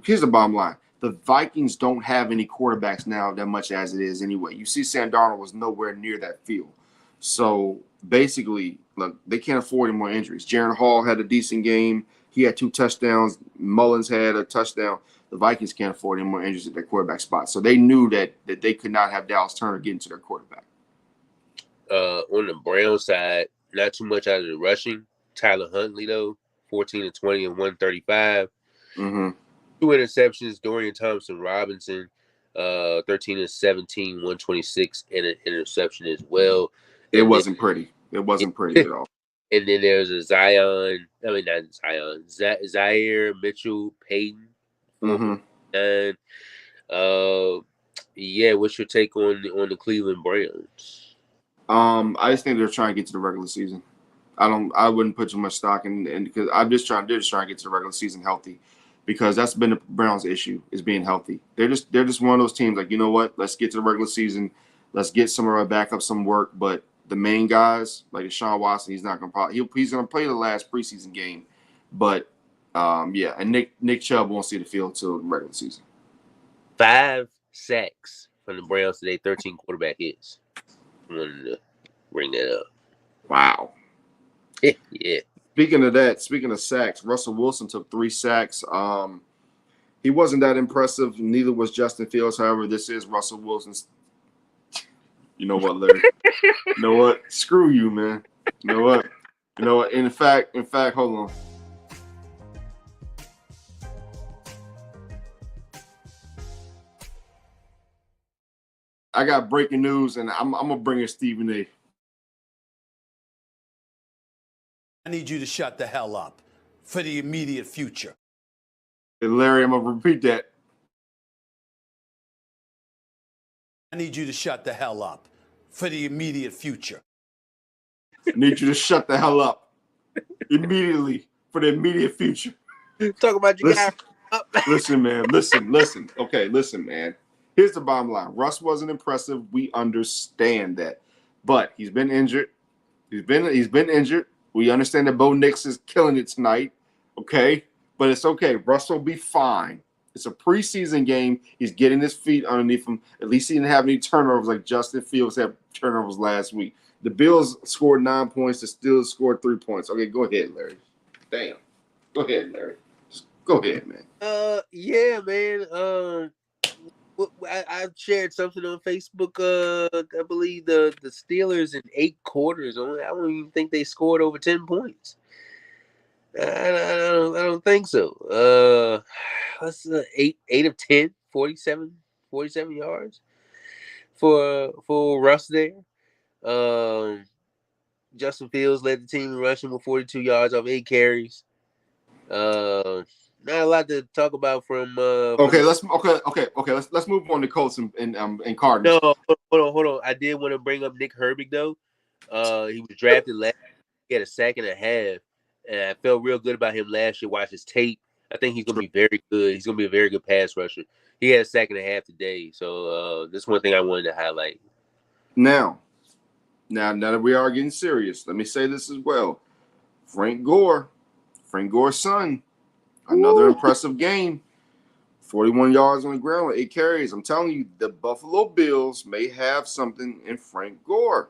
Here's the bottom line. The Vikings don't have any quarterbacks now that much as it is anyway. You see Sam Darnold was nowhere near that field. So basically, look, they can't afford any more injuries. Jaron Hall had a decent game. He had 2 touchdowns. Mullins had a touchdown. The Vikings can't afford any more injuries at their quarterback spot. So they knew that they could not have Dallas Turner getting to their quarterback. On the Brown side, not too much out of the rushing. Tyler Huntley, though, 14 to 20 and 135. 2 interceptions. Dorian Thompson-Robinson, 13 to 17, 126, and an interception as well. It wasn't pretty. It wasn't pretty at all. And then there's a Zaire Mitchell Payton. And what's your take on the Cleveland Browns? I just think they're trying to get to the regular season. I wouldn't put too much stock in, because they're just trying to get to the regular season healthy, because that's been the Browns' issue, is being healthy. They're just one of those teams, like, you know what, let's get to the regular season, let's get some of our backup some work, but the main guys like Deshaun Watson, he's not gonna he's gonna play the last preseason game, but and Nick Chubb won't see the field till the regular season. 5 sacks from the Browns today, 13 quarterback hits. I wanted to bring that up. Wow. Yeah. Speaking of sacks, Russell Wilson took 3 sacks. He wasn't that impressive. Neither was Justin Fields. However, this is Russell Wilson's. You know what, Larry? You know what? Screw you, man. You know what? In fact, hold on. I got breaking news, and I'm gonna bring in Stephen A. I need you to shut the hell up for the immediate future. And Larry, I'm gonna repeat that. I need you to shut the hell up for the immediate future. I need you to shut the hell up immediately for the immediate future. Talk about your guy. Listen, man. Listen. Okay, listen, man. Here's the bottom line. Russ wasn't impressive. We understand that, but he's been injured. He's been injured. We understand that Bo Nix is killing it tonight. Okay, but it's okay. Russ will be fine. It's a preseason game. He's getting his feet underneath him. At least he didn't have any turnovers like Justin Fields had turnovers last week. The Bills scored 9 points. The Steelers scored 3 points. Okay, go ahead, Larry. Damn. Go ahead, Larry. Just go ahead, man. Yeah, man. I shared something on Facebook. I believe the Steelers in 8 quarters. I don't even think they scored over 10 points. I don't think so. That's 8 of 10, 47 yards for Russ there. Justin Fields led the team in rushing with 42 yards off 8 carries. not a lot to talk about from. Okay, let's move on to Colts and Cardinals. No, hold on. I did want to bring up Nick Herbig though. He was drafted last. He had a sack and a half, and I felt real good about him last year. Watch his tape. I think he's gonna be very good. He's gonna be a very good pass rusher. He had a sack and a half today, so that's one thing I wanted to highlight. Now that we are getting serious, let me say this as well. Frank Gore's son, another impressive game. 41 yards on the ground with 8 carries. I'm telling you, the Buffalo Bills may have something in Frank Gore.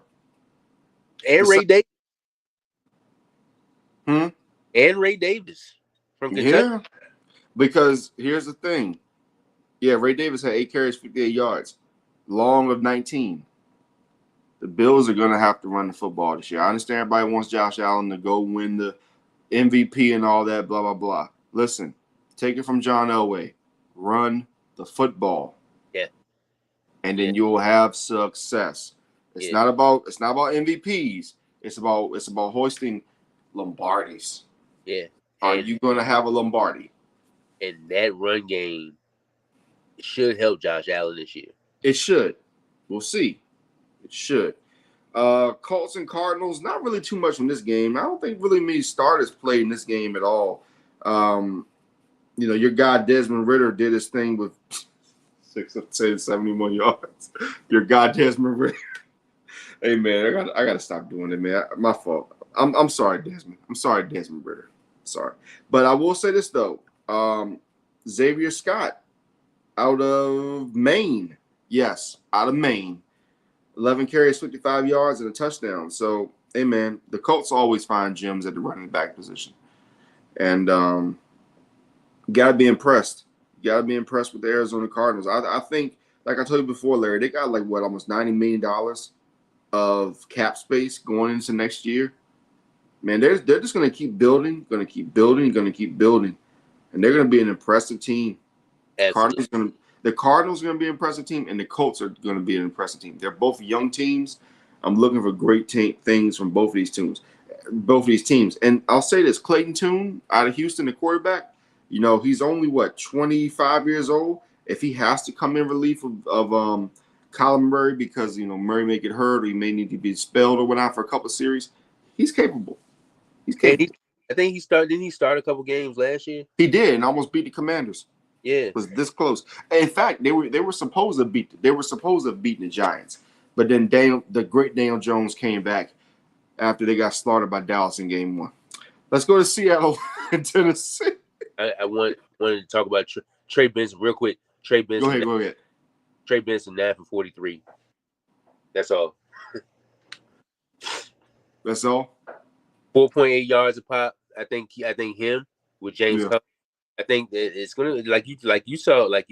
And Ray Davis. And Ray Davis from Kentucky. Yeah, because here's the thing. Yeah, Ray Davis had 8 carries, 58 yards. Long of 19. The Bills are going to have to run the football this year. I understand everybody wants Josh Allen to go win the MVP and all that, blah, blah, blah. Listen, take it from John Elway. Run the football. Yeah. And then you'll have success. It's not about MVPs. It's about hoisting Lombardis. Yeah. Are you going to have a Lombardi? And that run game should help Josh Allen this year. It should. We'll see. It should. Colts and Cardinals, not really too much from this game. I don't think really many starters played in this game at all. Your guy Desmond Ridder did his thing with 71 yards. Your guy Desmond Ridder. Hey man, I gotta stop doing it, man. My fault. I'm sorry, Desmond. I'm sorry, Desmond Ridder. Sorry. But I will say this though. Xavier Scott out of Maine. Yes, out of Maine. 11 carries, 55 yards, and a touchdown. So, hey, man, the Colts always find gems at the running back position. And you got to be impressed. You got to be impressed with the Arizona Cardinals. I think, like I told you before, Larry, they got almost $90 million of cap space going into next year. Man, they're just going to keep building, going to keep building, going to keep building. And they're going to be an impressive team. The Cardinals are going to be an impressive team, and the Colts are going to be an impressive team. They're both young teams. I'm looking for great things from both of these teams. And I'll say this: Clayton Tune out of Houston, the quarterback. He's only 25 years old. If he has to come in relief of Kyler Murray because Murray may get hurt or he may need to be expelled or whatnot for a couple of series, he's capable. He's capable. I think he started. Didn't he start a couple games last year? He did, and almost beat the Commanders. Yeah, it was this close. In fact, they were supposed to beat the Giants, but then the great Daniel Jones came back after they got slaughtered by Dallas in Game 1. Let's go to Seattle and Tennessee. I wanted to talk about Trey Benson real quick. Trey Benson. Go ahead. Trey Benson 9 for 43. That's all. That's all. 4.8 yards a pop. I think him with James Huff. I think that it's gonna like you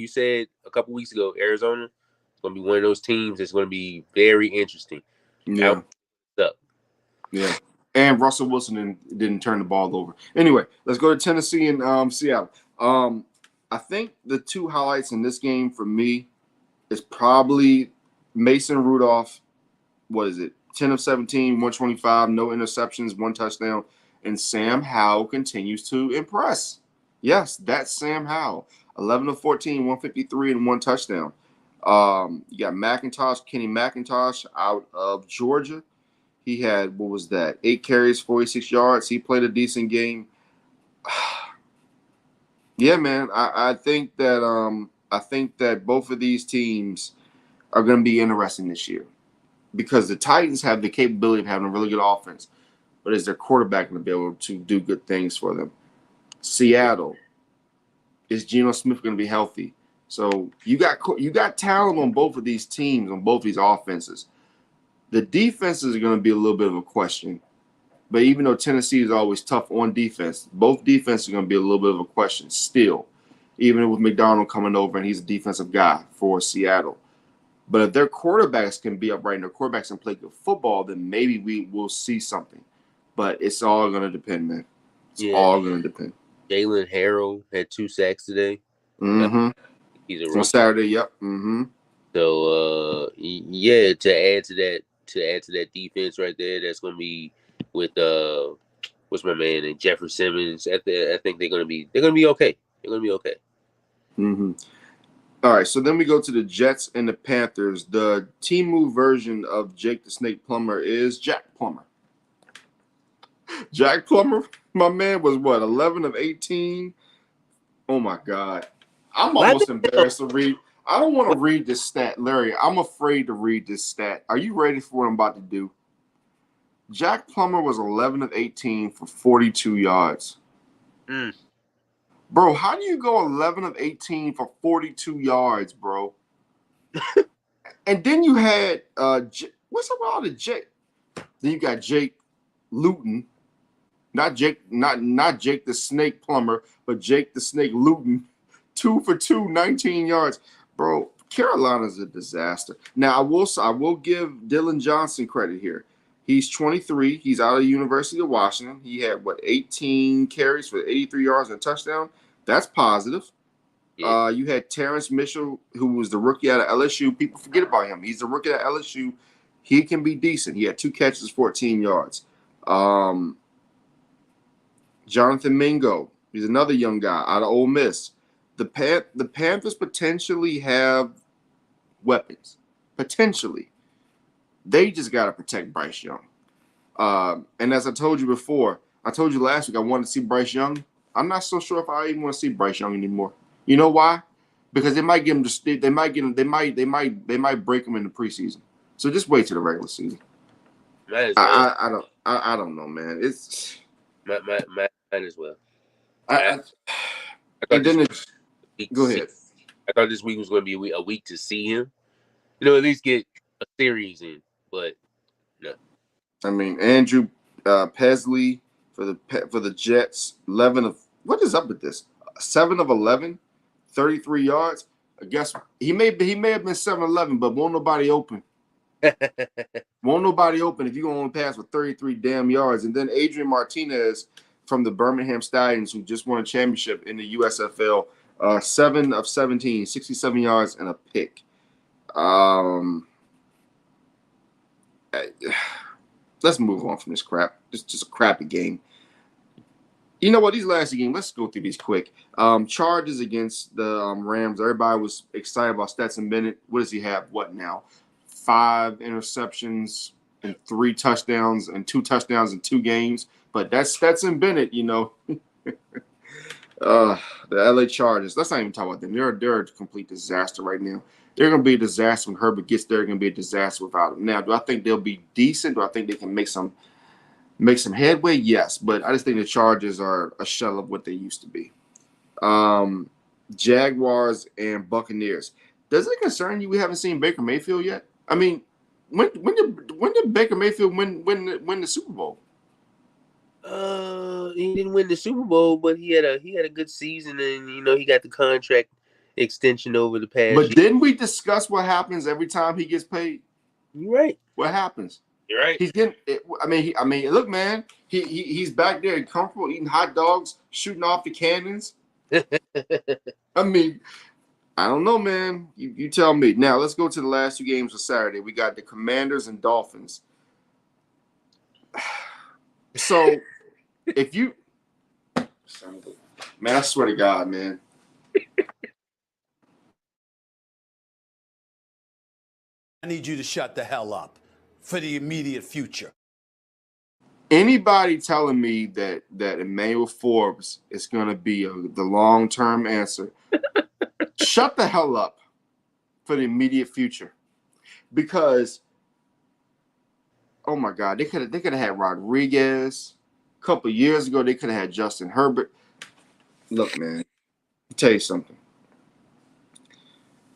said a couple weeks ago. Arizona is gonna be one of those teams that's gonna be very interesting. Yeah. Yeah. And Russell Wilson didn't turn the ball over. Anyway, let's go to Tennessee and Seattle. I think the two highlights in this game for me is probably Mason Rudolph. What is it? 10 of 17, 125, no interceptions, 1 touchdown, and Sam Howell continues to impress. Yes, that's Sam Howell. 11 of 14, 153, and 1 touchdown. You got Kenny McIntosh out of Georgia. He had, 8 carries, 46 yards. He played a decent game. Yeah, man, I think that both of these teams are going to be interesting this year because the Titans have the capability of having a really good offense, but is their quarterback going to be able to do good things for them? Seattle, is Geno Smith going to be healthy? So you got talent on both of these teams, on both these offenses. The defenses are going to be a little bit of a question. But even though Tennessee is always tough on defense, both defenses are going to be a little bit of a question still, even with McDonald coming over and he's a defensive guy for Seattle. But if their quarterbacks can be upright and their quarterbacks can play good football, then maybe we will see something. But it's all going to depend, man. It's all going to depend. Jalen Harrell had 2 sacks today. Mm-hmm. He's a rookie. On Saturday, yep. Mm-hmm. So to add to that defense right there, that's gonna be with what's my man and Jeffrey Simmons. I think they're gonna be okay. They're gonna be okay. Mm-hmm. All right, so then we go to the Jets and the Panthers. The Temu version of Jake the Snake Plumber is Jack Plummer. Jack Plummer, my man, was what, 11 of 18? Oh my God. I'm almost embarrassed to read. I don't want to read this stat, Larry. I'm afraid to read this stat. Are you ready for what I'm about to do? Jack Plummer was 11 of 18 for 42 yards. Mm. Bro, how do you go 11 of 18 for 42 yards, bro? And then you had what's up with all the Jake? Then you got Jake Luton, not Jake the Snake Plumber, but Jake the Snake Luton, 2 for 2, 19 yards, bro. Carolina's a disaster. Now I will give Dylan Johnson credit here. He's 23. He's out of the University of Washington. He had 18 carries for 83 yards and a touchdown. That's positive. Yeah. You had Terrence Mitchell, who was the rookie out of LSU. People forget about him. He's the rookie at LSU. He can be decent. He had 2 catches, 14 yards. Jonathan Mingo, he's another young guy out of Ole Miss. The Panthers potentially have weapons. Potentially. They just got to protect Bryce Young. And as I told you before, I told you last week I wanted to see Bryce Young. I'm not so sure if I even want to see Bryce Young anymore. You know why? Because they might get him to they might break him in the preseason. So just wait till the regular season. Might as well. I don't know, man. It's might as well. I thought then go ahead. I thought this week was going to be a week to see him. You know, at least get a series in. But no. I mean, Andrew Pesley for the Jets, 11 of what is up with this? 7 of 11, 33 yards. I guess he may have been 7-11, but won't nobody open. Won't nobody open if you only pass for 33 damn yards. And then Adrian Martinez from the Birmingham Stallions, who just won a championship in the USFL, 7 of 17, 67 yards and a pick. Let's move on from this crap. It's just a crappy game. You know what? These last games, let's go through these quick. Chargers against the Rams. Everybody was excited about Stetson Bennett. What does he have? What now? 5 interceptions and 3 touchdowns and 2 touchdowns in 2 games. But that's Stetson Bennett, you know. The LA Chargers. Let's not even talk about them. They're a complete disaster right now. They're going to be a disaster when Herbert gets there. They're going to be a disaster without him. Now, do I think they'll be decent? Do I think they can make some headway? Yes, but I just think the Chargers are a shell of what they used to be. Jaguars and Buccaneers. Does it concern you we haven't seen Baker Mayfield yet? I mean, when did Baker Mayfield win the Super Bowl? He didn't win the Super Bowl, but he had a good season, and he got the contract extension over the past But year. didn't we discuss what happens every time he gets paid? You're right. What happens? You're right. He's getting. I mean, look, man. He's back there and comfortable eating hot dogs, shooting off the cannons. I mean, I don't know, man. You tell me. Now let's go to the last 2 games of Saturday. We got the Commanders and Dolphins. So, if you, man, I swear to God, man. I need you to shut the hell up for the immediate future. Anybody telling me that Emmanuel Forbes is going to be the long-term answer, shut the hell up for the immediate future. Because, oh my God, they could have had Rodriguez. A couple of years ago, they could have had Justin Herbert. Look, man, I'll tell you something.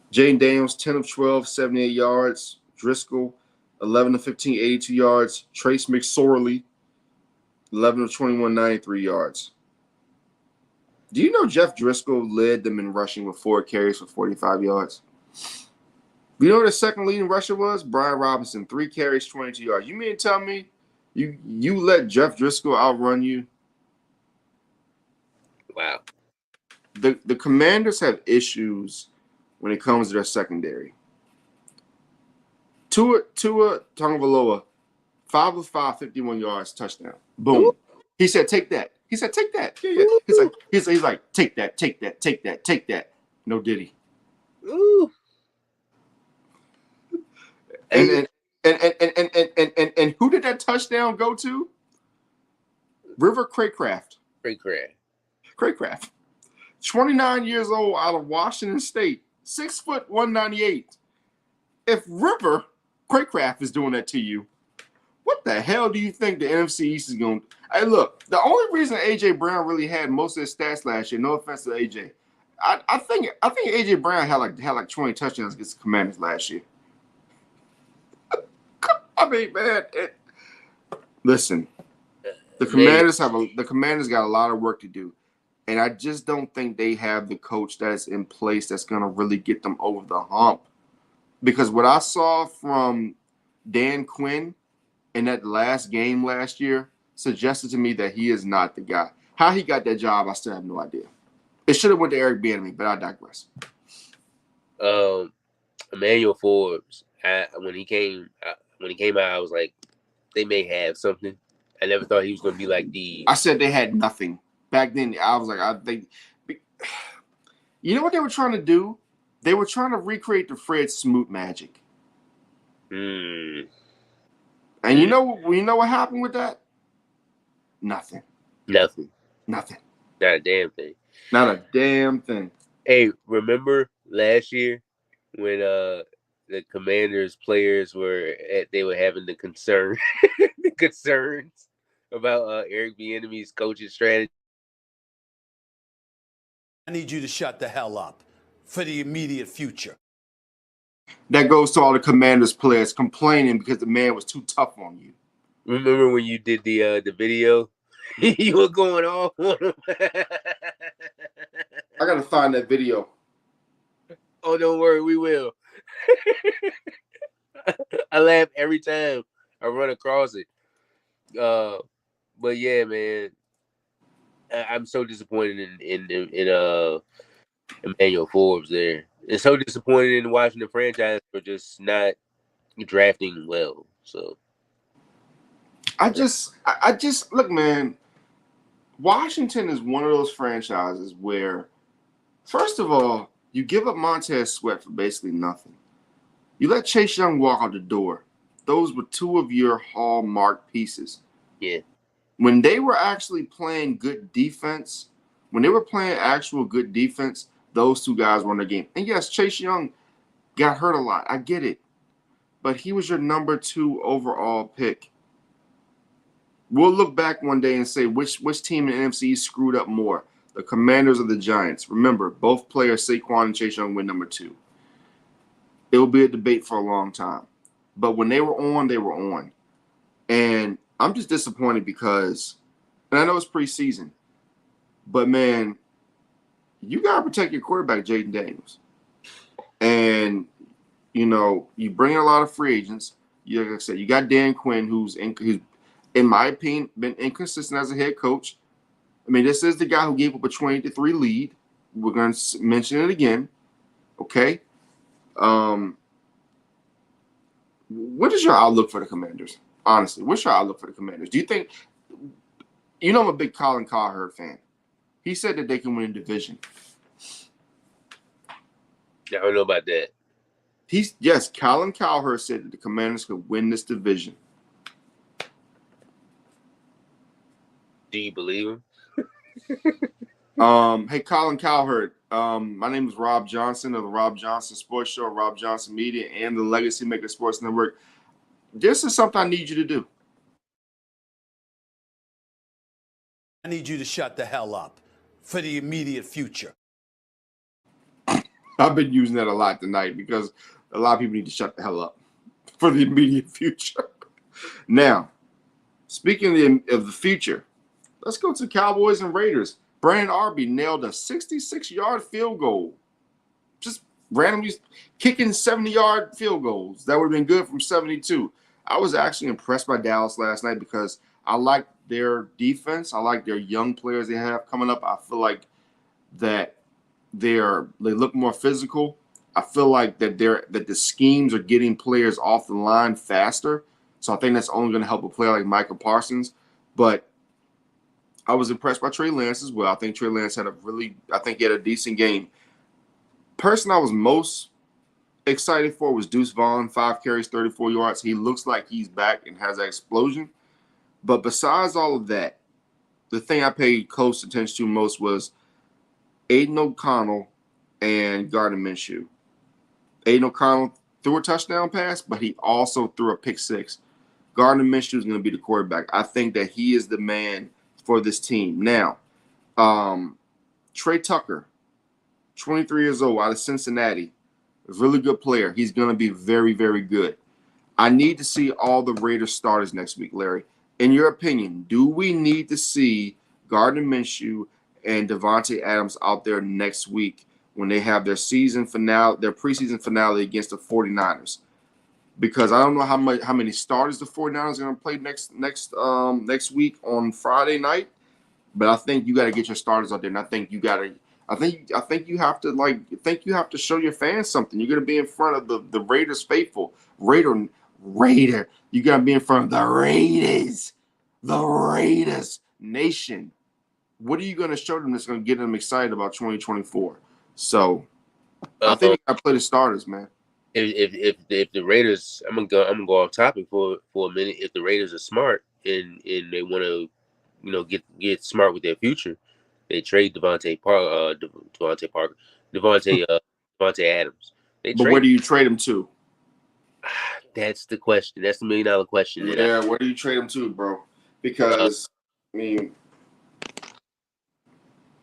Jaden Daniels, 10 of 12, 78 yards. Driscoll, 11 of 15, 82 yards. Trace McSorley, 11 of 21, 93 yards. Do you know Jeff Driscoll led them in rushing with 4 carries for 45 yards? You know what the second leading rusher was? Brian Robinson, 3 carries, 22 yards. You mean to tell me you let Jeff Driscoll outrun you? Wow. The Commanders have issues when it comes to their secondary. Tua Tagovailoa, 5 of 5, 51 yards, touchdown. Boom. He said, take that. He said, take that. Yeah. He's like, take that, take that, take that, take that. No Diddy. Ooh. And who did that touchdown go to? River Craycraft. Craycraft. 29 years old out of Washington State. 6 foot 198. If River Craycraft is doing that to you, what the hell do you think the NFC East is going to? Hey, look, the only reason A.J. Brown really had most of his stats last year, no offense to A.J., I think A.J. Brown had like 20 touchdowns against the Commanders last year. I mean, man, listen, the Commanders got a lot of work to do, and I just don't think they have the coach that's in place that's going to really get them over the hump. Because what I saw from Dan Quinn in that last game last year suggested to me that he is not the guy. How he got that job, I still have no idea. It should have went to Eric Bieniemy, but I digress. Emmanuel Forbes, when he came out, I was like, they may have something. I never thought he was going to be like the. I said they had nothing back then. I was like, I think. You know what they were trying to do? They were trying to recreate the Fred Smoot magic. And you know what happened with that? Nothing. Not a damn thing. Not a damn thing. Hey, remember last year when the Commanders players were having the concerns about Eric Bieniemy's coaching strategy? I need you to shut the hell up for the immediate future. That goes to all the Commanders players complaining because the man was too tough on you. Remember when you did the video? You were going off on him. I gotta find that video. Oh, don't worry, we will. I laugh every time I run across it. But yeah, man, I'm so disappointed in Emmanuel Forbes there. And so disappointed in the Washington franchise for just not drafting well. So I just look, man. Washington is one of those franchises where, first of all, you give up Montez Sweat for basically nothing. You let Chase Young walk out the door. Those were two of your hallmark pieces. Yeah. When they were actually playing good defense, those two guys were in the game. And yes, Chase Young got hurt a lot. I get it. But he was your number 2 overall pick. We'll look back one day and say which team in the NFC screwed up more, the Commanders or the Giants. Remember, both players, Saquon and Chase Young, went number 2. It will be a debate for a long time. But when they were on, they were on. And I'm just disappointed because, and I know it's preseason, but, man, you got to protect your quarterback, Jaden Daniels. And, you bring in a lot of free agents. Like I said, you got Dan Quinn, who's in my opinion, been inconsistent as a head coach. I mean, this is the guy who gave up a 20-3 lead. We're going to mention it again. Okay? What is your outlook for the Commanders? Honestly, what's your outlook for the Commanders? Do you think – I'm a big Colin Cowherd fan. He said that they can win a division. I don't know about that. Yes, Colin Cowherd said that the Commanders could win this division. Do you believe him? Hey, Colin Cowherd. My name is Robb Johnson of the Robb Johnson Sports Show, Robb Johnson Media, and the Legacy Maker Sports Network. This is something I need you to do. I need you to shut the hell up for the immediate future. I've been using that a lot tonight because a lot of people need to shut the hell up for the immediate future. Now, speaking of the future, let's go to Cowboys and Raiders. Brandon Arby nailed a 66-yard field goal. Just randomly kicking 70-yard field goals. That would have been good from 72. I was actually impressed by Dallas last night because I like their defense. I like their young players they have coming up. I feel like that they look more physical. I feel like that the schemes are getting players off the line faster. So I think that's only going to help a player like Michael Parsons. But I was impressed by Trey Lance as well. I think Trey Lance I think he had a decent game. Person I was most excited for was Deuce Vaughn, 5 carries, 34 yards. He looks like he's back and has that explosion. But besides all of that, the thing I paid close attention to most was Aiden O'Connell and Gardner Minshew. Aiden O'Connell threw a touchdown pass, but he also threw a pick six. Gardner Minshew is going to be the quarterback. I think that he is the man for this team. Now, Trey Tucker, 23 years old, out of Cincinnati, a really good player. He's going to be very, very good. I need to see all the Raiders starters next week, Larry. In your opinion, do we need to see Gardner Minshew and Devontae Adams out there next week when they have their season finale, their preseason finale against the 49ers? Because I don't know how many starters the 49ers are going to play next week on Friday night, but I think you got to get your starters out there, and I think you have to show your fans something. You're going to be in front of the Raiders faithful. Raider. You got to be in front of the Raiders nation. What are you going to show them that's going to get them excited about 2024? So I think you got to play the starters, man. If the Raiders, I'm gonna go off topic for a minute. If the Raiders are smart and they want to, get smart with their future, they trade Devontae Adams. But where do you trade him to? That's the question. That's the $1 million question. Yeah, where do you trade him to, bro? Because I mean,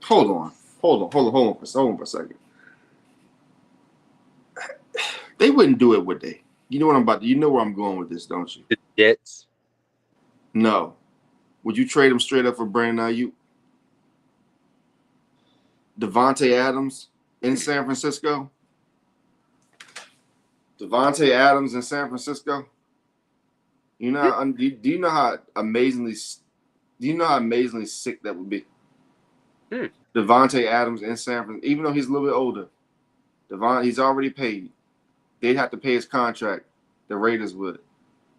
hold on for a second. They wouldn't do it, would they? You know what I'm about to, you know where I'm going with this, don't you? The Jets? No. Would you trade him straight up for Brandon Ayuk? Devontae Adams in San Francisco? Devontae Adams in San Francisco? Do you know how amazingly sick that would be? Devontae Adams in San Francisco, even though he's a little bit older. He's already paid. They'd have to pay his contract. The Raiders would.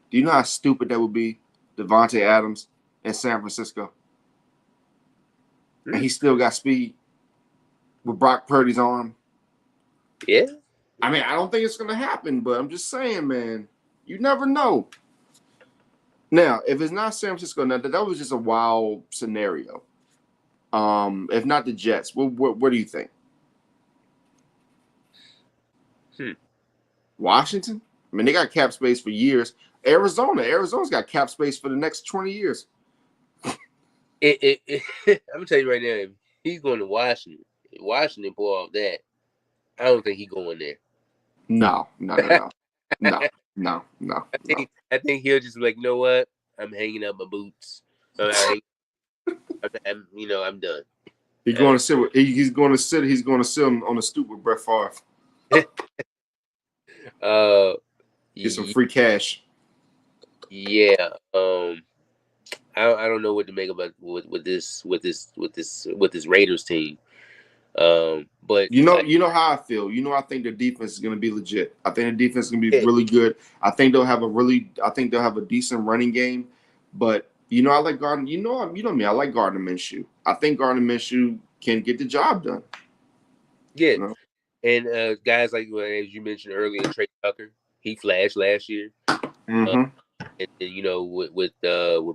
Do you know how stupid that would be? Devontae Adams in San Francisco. And he still got speed with Brock Purdy's arm. Yeah. I mean, I don't think it's going to happen, but I'm just saying, man, you never know. Now, if it's not San Francisco, now that was just a wild scenario. If not the Jets, what do you think? Washington? I mean, they got cap space for years. Arizona's got cap space for the next 20 years. I'm gonna tell you right now, if he's going to Washington pull off that, I don't think he's going there. No. I think he'll just be like, you know what? I'm hanging up my boots. I'm done. He's going to sit on the stoop with Brett Favre. Get some free cash. Yeah. I don't know what to make about with this Raiders team. But you know how I feel. I think their defense is going to be legit. I think the defense is going to be really good. I think they'll have a decent running game. But I like Gardner. You know me. I like Gardner Minshew. I think Gardner Minshew can get the job done. Yeah. And guys like, as you mentioned earlier, Trey Tucker, he flashed last year. Mm-hmm. And with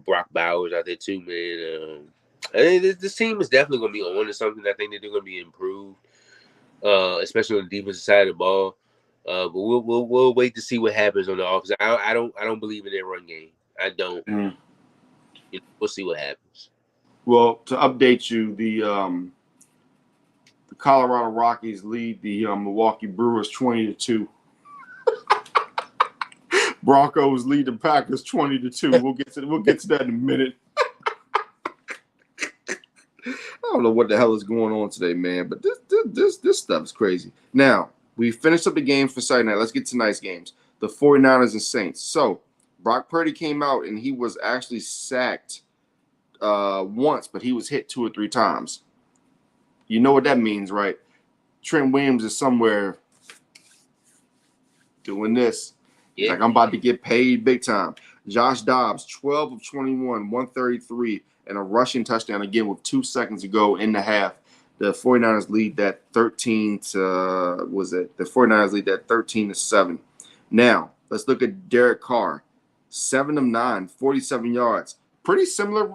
Brock Bowers out there too, man. I think this team is definitely going to be on to something. I think they're going to be improved, especially on the defensive side of the ball. But we'll wait to see what happens on the offense. I don't believe in their run game. I don't. We'll see what happens. Well, to update you, the Colorado Rockies lead the Milwaukee Brewers 20-2. Broncos lead the Packers 20-2. We'll get to that in a minute. I don't know what the hell is going on today, man, but this stuff is crazy. Now, we finished up the games for Saturday night. Let's get to tonight's games. The 49ers and Saints. So, Brock Purdy came out, and he was actually sacked once, but he was hit 2 or 3 times. You know what that means, right? Trent Williams is somewhere doing this. Yeah. Like, I'm about to get paid big time. Josh Dobbs, 12 of 21, 133, and a rushing touchdown again with 2 seconds to go in the half. The 49ers lead that 13 to the 49ers lead that 13-7. Now, let's look at Derek Carr. 7 of 9, 47 yards. Pretty similar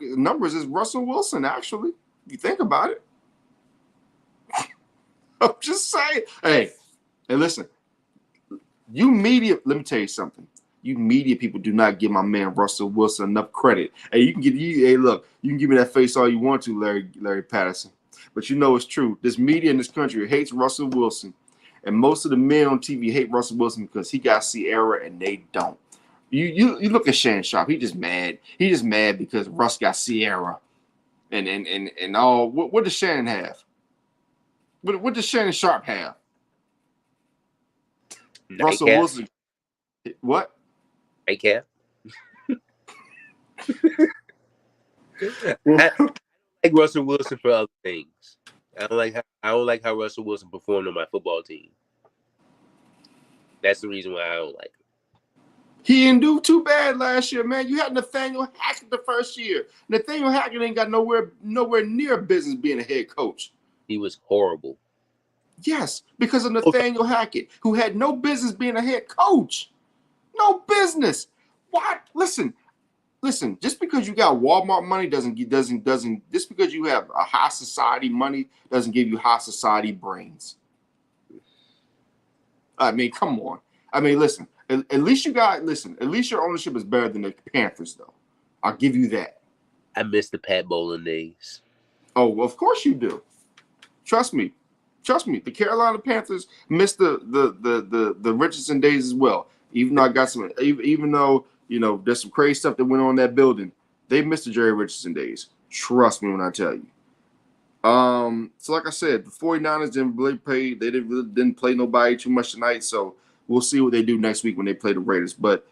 numbers as Russell Wilson, actually, if you think about it. I'm just saying. Hey, listen, you media, let me tell you something. You media people do not give my man Russell Wilson enough credit. Hey, look, you can give me that face all you want to, Larry Patterson. But you know it's true. This media in this country hates Russell Wilson. And most of the men on TV hate Russell Wilson because he got Sierra and they don't. You look at Shannon Sharp. He just mad. He just mad because Russ got Sierra. And all. What does Shannon have? What does Shannon Sharp have? Russell Wilson. What? Nightcap. I like Russell Wilson for other things. I don't like how Russell Wilson performed on my football team. That's the reason why I don't like him. He didn't do too bad last year, man. You had Nathaniel Hackett the first year. Nathaniel Hackett ain't got nowhere near business being a head coach. He was horrible. Yes, because of Nathaniel Hackett, who had no business being a head coach. No business. What? Listen. Just because you got Walmart money doesn't just because you have a high society money doesn't give you high society brains. I mean, come on. I mean, listen. At least your ownership is better than the Panthers, though. I'll give you that. I miss the Pat Bowlen days. Oh, well, of course you do. Trust me. The Carolina Panthers missed the Richardson days as well. Even though there's some crazy stuff that went on in that building, they missed the Jerry Richardson days. Trust me when I tell you. So like I said, the 49ers didn't really play. They didn't play nobody too much tonight. So we'll see what they do next week when they play the Raiders. But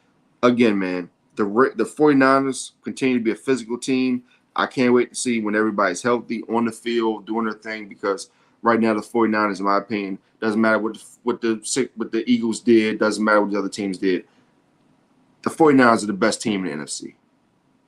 again, man, the 49ers continue to be a physical team. I can't wait to see when everybody's healthy on the field doing their thing, because right now the 49ers, in my opinion, doesn't matter what the Eagles did, doesn't matter what the other teams did. The 49ers are the best team in the NFC.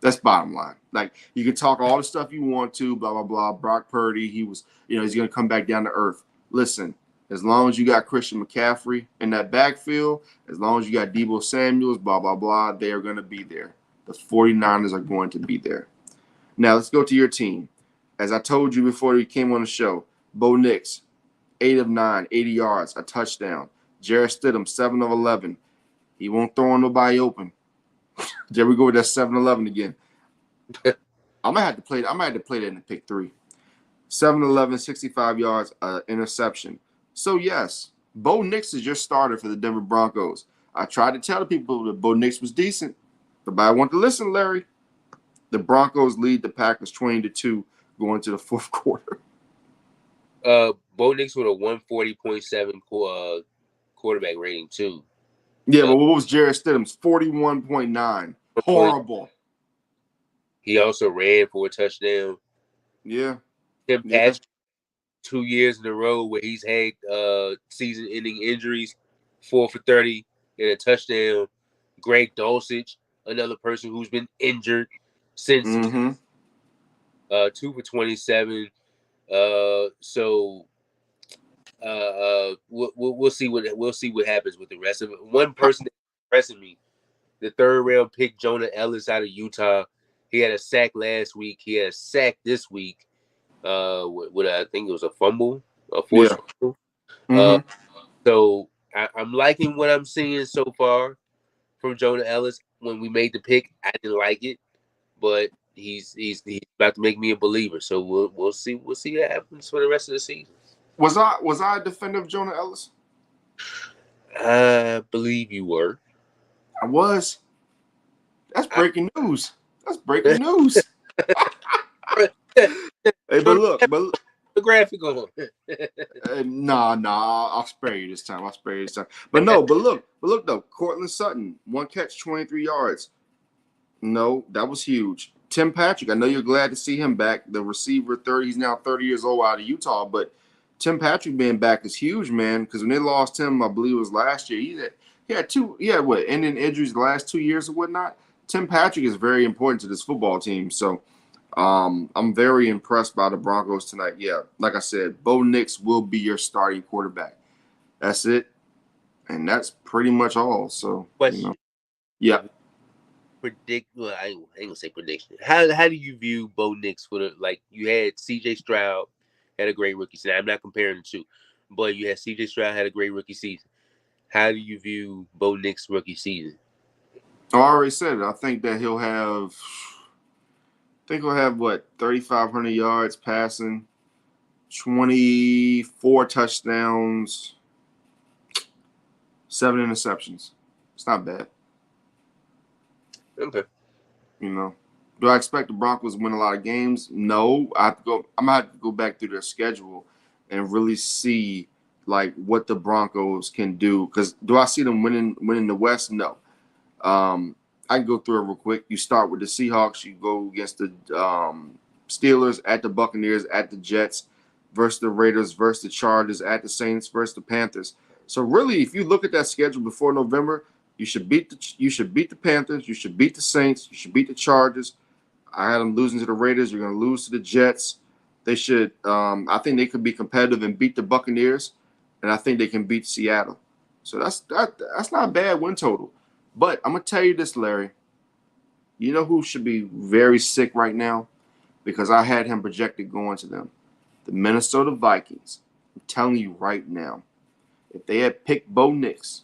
That's bottom line. Like, you can talk all the stuff you want to, blah, blah, blah. Brock Purdy, he's going to come back down to earth. Listen, as long as you got Christian McCaffrey in that backfield, as long as you got Deebo Samuels, blah, blah, blah, they are going to be there. The 49ers are going to be there. Now, let's go to your team. As I told you before you came on the show, Bo Nix, 8 of 9, 80 yards, a touchdown. Jarrett Stidham, 7 of 11. He won't throw on nobody open. There we go with that 7-11 again. I might have to play that in the pick 3. 7-11, 65 yards, interception. So, yes, Bo Nix is your starter for the Denver Broncos. I tried to tell the people that Bo Nix was decent. Nobody wanted to listen, Larry. The Broncos lead the Packers 20-2 going to the fourth quarter. Bo Nix with a 140.7 quarterback rating, too. Yeah, but what was Jarrett Stidham's? 41.9. Horrible. He also ran for a touchdown. Yeah. Tim Patrick, 2 years in a row where he's had season-ending injuries, 4 for 30 and a touchdown. Greg Dulcich, another person who's been injured since 2 for 27. We'll see what happens with the rest of it. One person that's impressing me, the 3rd round pick Jonah Ellis out of Utah. He had a sack last week. He had a sack this week. With I think it was a fumble, a forced fumble. So I'm liking what I'm seeing so far from Jonah Ellis. When we made the pick, I didn't like it, but he's about to make me a believer. So we'll see what happens for the rest of the season. Was I a defender of Jonah Ellis? I believe you were. I was. That's breaking news. That's breaking news. Hey, but look, the graphic on. Nah, I'll spare you this time. But look though, Cortland Sutton, 1 catch, 23 yards. No, that was huge. Tim Patrick, I know you're glad to see him back. The receiver, he's now 30 years old out of Utah, but Tim Patrick being back is huge, man. Because when they lost him, I believe it was last year. He had ending injuries the last 2 years or whatnot. Tim Patrick is very important to this football team. So I'm very impressed by the Broncos tonight. Yeah, like I said, Bo Nix will be your starting quarterback. That's it, and that's pretty much all. So, Question. Yeah. Predict. Well, I ain't gonna say prediction. How do you view Bo Nix for the you had C.J. Stroud had a great rookie season. I'm not comparing the two, but you had C.J. Stroud had a great rookie season. How do you view Bo Nix rookie season? I already said it. I think that he'll have. I think he'll have what 3,500 yards passing, 24 touchdowns, 7 interceptions. It's not bad. Okay. Do I expect the Broncos to win a lot of games? No. I'm gonna have to go back through their schedule and really see what the Broncos can do. Because do I see them winning the West? No. I can go through it real quick. You start with the Seahawks. You go against the Steelers, at the Buccaneers, at the Jets, versus the Raiders, versus the Chargers, at the Saints, versus the Panthers. So really, if you look at that schedule before November, you should beat the Panthers. You should beat the Saints. You should beat the Chargers. I had them losing to the Raiders. You're going to lose to the Jets. They should. I think they could be competitive and beat the Buccaneers, and I think they can beat Seattle. So that's not a bad win total. But I'm gonna tell you this, Larry. You know who should be very sick right now? Because I had him projected going to them. The Minnesota Vikings. I'm telling you right now, if they had picked Bo Nix,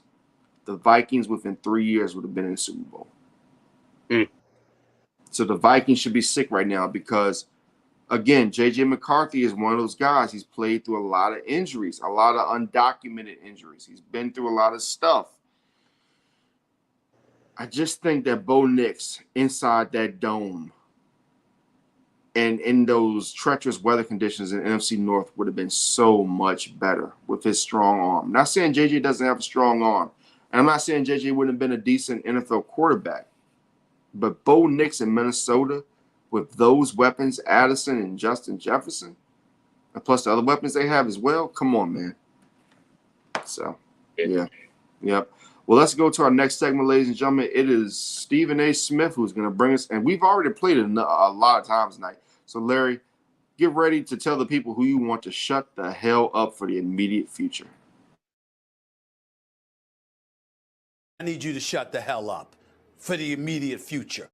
the Vikings within 3 years would have been in the Super Bowl. So the Vikings should be sick right now because, again, J.J. McCarthy is one of those guys. He's played through a lot of injuries, a lot of undocumented injuries. He's been through a lot of stuff. I just think that Bo Nix inside that dome and in those treacherous weather conditions in NFC North would have been so much better with his strong arm. I'm not saying JJ doesn't have a strong arm. And I'm not saying JJ wouldn't have been a decent NFL quarterback. But Bo Nix in Minnesota with those weapons, Addison and Justin Jefferson, and plus the other weapons they have as well, come on, man. So, yeah. Yep. Well, let's go to our next segment, ladies and gentlemen. It is Stephen A. Smith who's going to bring us, and we've already played it a lot of times tonight. So, Larry, get ready to tell the people who you want to shut the hell up for the immediate future. I need you to shut the hell up for the immediate future.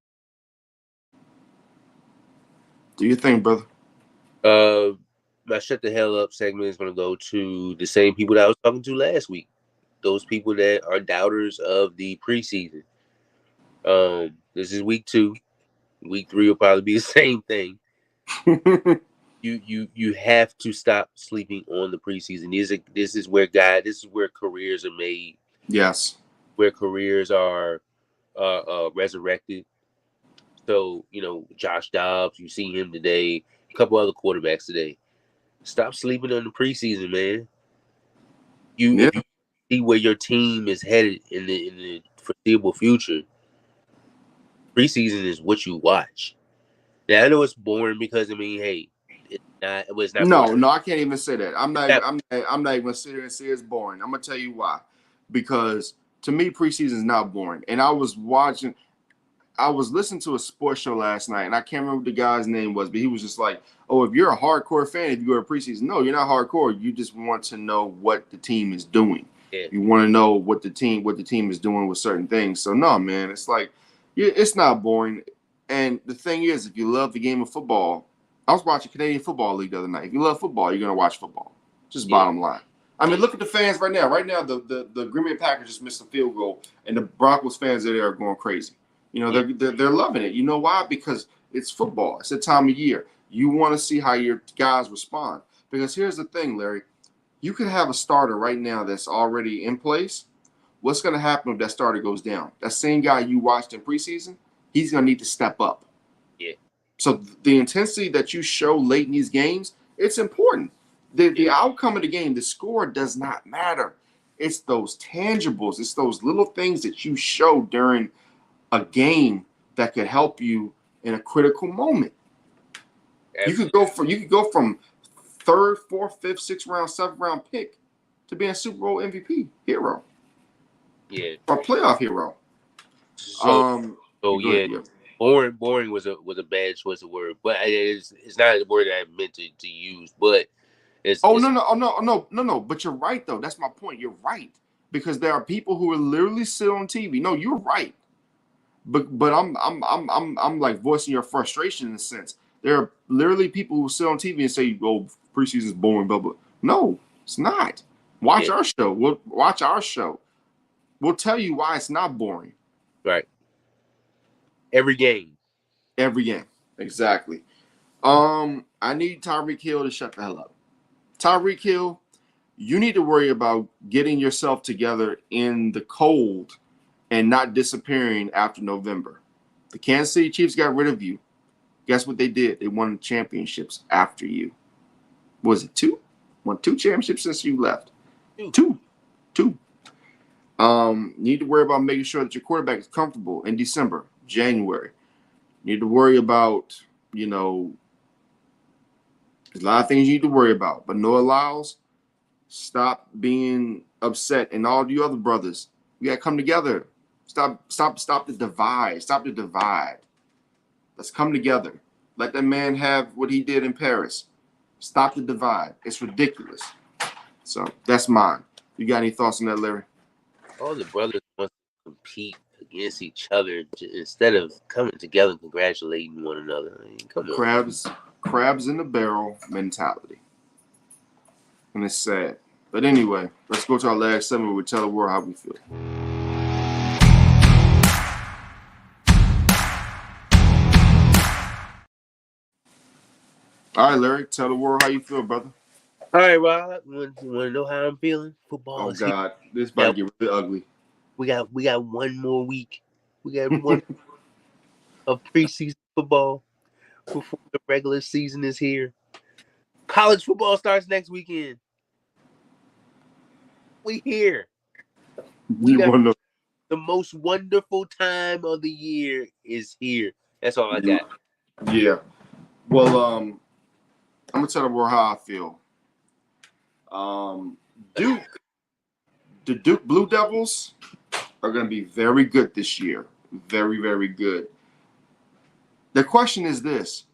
Do you think, brother? My shut the hell up segment is going to go to the same people that I was talking to last week. Those people that are doubters of the preseason. This is week 2. Week 3 will probably be the same thing. You have to stop sleeping on the preseason. This is where careers are made. Yes. Where careers are resurrected. So, Josh Dobbs, you see him today, a couple other quarterbacks today. Stop sleeping on the preseason, man. If you see where your team is headed in the foreseeable future, preseason is what you watch. Now I know it's boring because hey, it's not. No, I can't even say that. I'm not even gonna sit here and say it's boring. I'm gonna tell you why. Because to me, preseason is not boring. And I was listening to a sports show last night, and I can't remember what the guy's name was, but he was just like, "Oh, if you're a hardcore fan, if you go to preseason, no, you're not hardcore. You just want to know what the team is doing. Yeah. You want to know what the team is doing with certain things. So no, man, it's like, it's not boring. And the thing is, if you love the game of football, I was watching Canadian Football League the other night. If you love football, you're gonna watch football. Just bottom line. I mean, look at the fans right now. Right now, the Green Bay Packers just missed a field goal, and the Broncos fans are going crazy. They're loving it. You know why? Because it's football. It's a time of year. You want to see how your guys respond. Because here's the thing, Larry. You could have a starter right now that's already in place. What's going to happen if that starter goes down? That same guy you watched in preseason, he's going to need to step up. Yeah. So the intensity that you show late in these games, it's important. The outcome of the game, the score does not matter. It's those tangibles. It's those little things that you show during a game that could help you in a critical moment. Absolutely. You could go from 3rd, 4th, 5th, 6th round, 7th round pick to being a Super Bowl MVP hero. Yeah. Or playoff hero. So yeah. Boring was a bad choice of word, but it's not a word that I meant to use. But it's No. But you're right though. That's my point. You're right because there are people who will literally sit on TV. No, you're right. But I'm like voicing your frustration in a sense. There are literally people who sit on TV and say, "Oh, preseason's boring." Blah blah. No, it's not. Watch our show. We'll watch our show. We'll tell you why it's not boring. right. Every game. Every game. Exactly. I need Tyreek Hill to shut the hell up. Tyreek Hill, you need to worry about getting yourself together in the cold and not disappearing after November. The Kansas City Chiefs got rid of you. Guess what they did? They won championships after you. Was it two? Won 2 championships since you left. Two. Need to worry about making sure that your quarterback is comfortable in December, January. Need to worry about, there's a lot of things you need to worry about. But Noah Lyles, stop being upset. And all you other brothers, we got to come together. Stop the divide. Stop the divide. Let's come together. Let that man have what he did in Paris. Stop the divide. It's ridiculous. So that's mine. You got any thoughts on that, Larry? All the brothers want to compete against each other instead of coming together and congratulating one another. I mean, come on. Crabs in the barrel mentality. And it's sad. But anyway, let's go to our last segment where we tell the world how we feel. All right, Larry, tell the world how you feel, brother. All right, Rob. You want to know how I'm feeling? Football. Oh God, this is about to get really ugly. We got one more week. We got one of preseason football before the regular season is here. College football starts next weekend. We here. The most wonderful time of the year is here. That's all I got. Yeah. Well, I'm gonna tell the world how I feel. The Duke Blue Devils are gonna be very good this year. Very, very good. The question is this: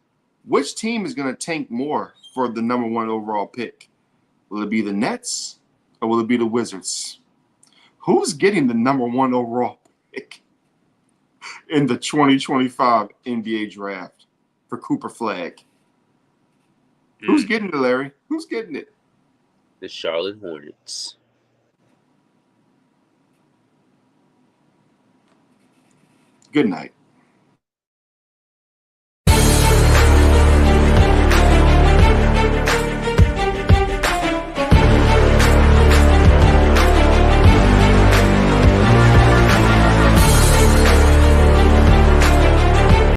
which team is gonna tank more for the number 1 overall pick? Will it be the Nets or will it be the Wizards? Who's getting the number 1 overall pick in the 2025 NBA draft for Cooper Flag? Who's getting it, Larry? Who's getting it? The Charlotte Hornets. Good night.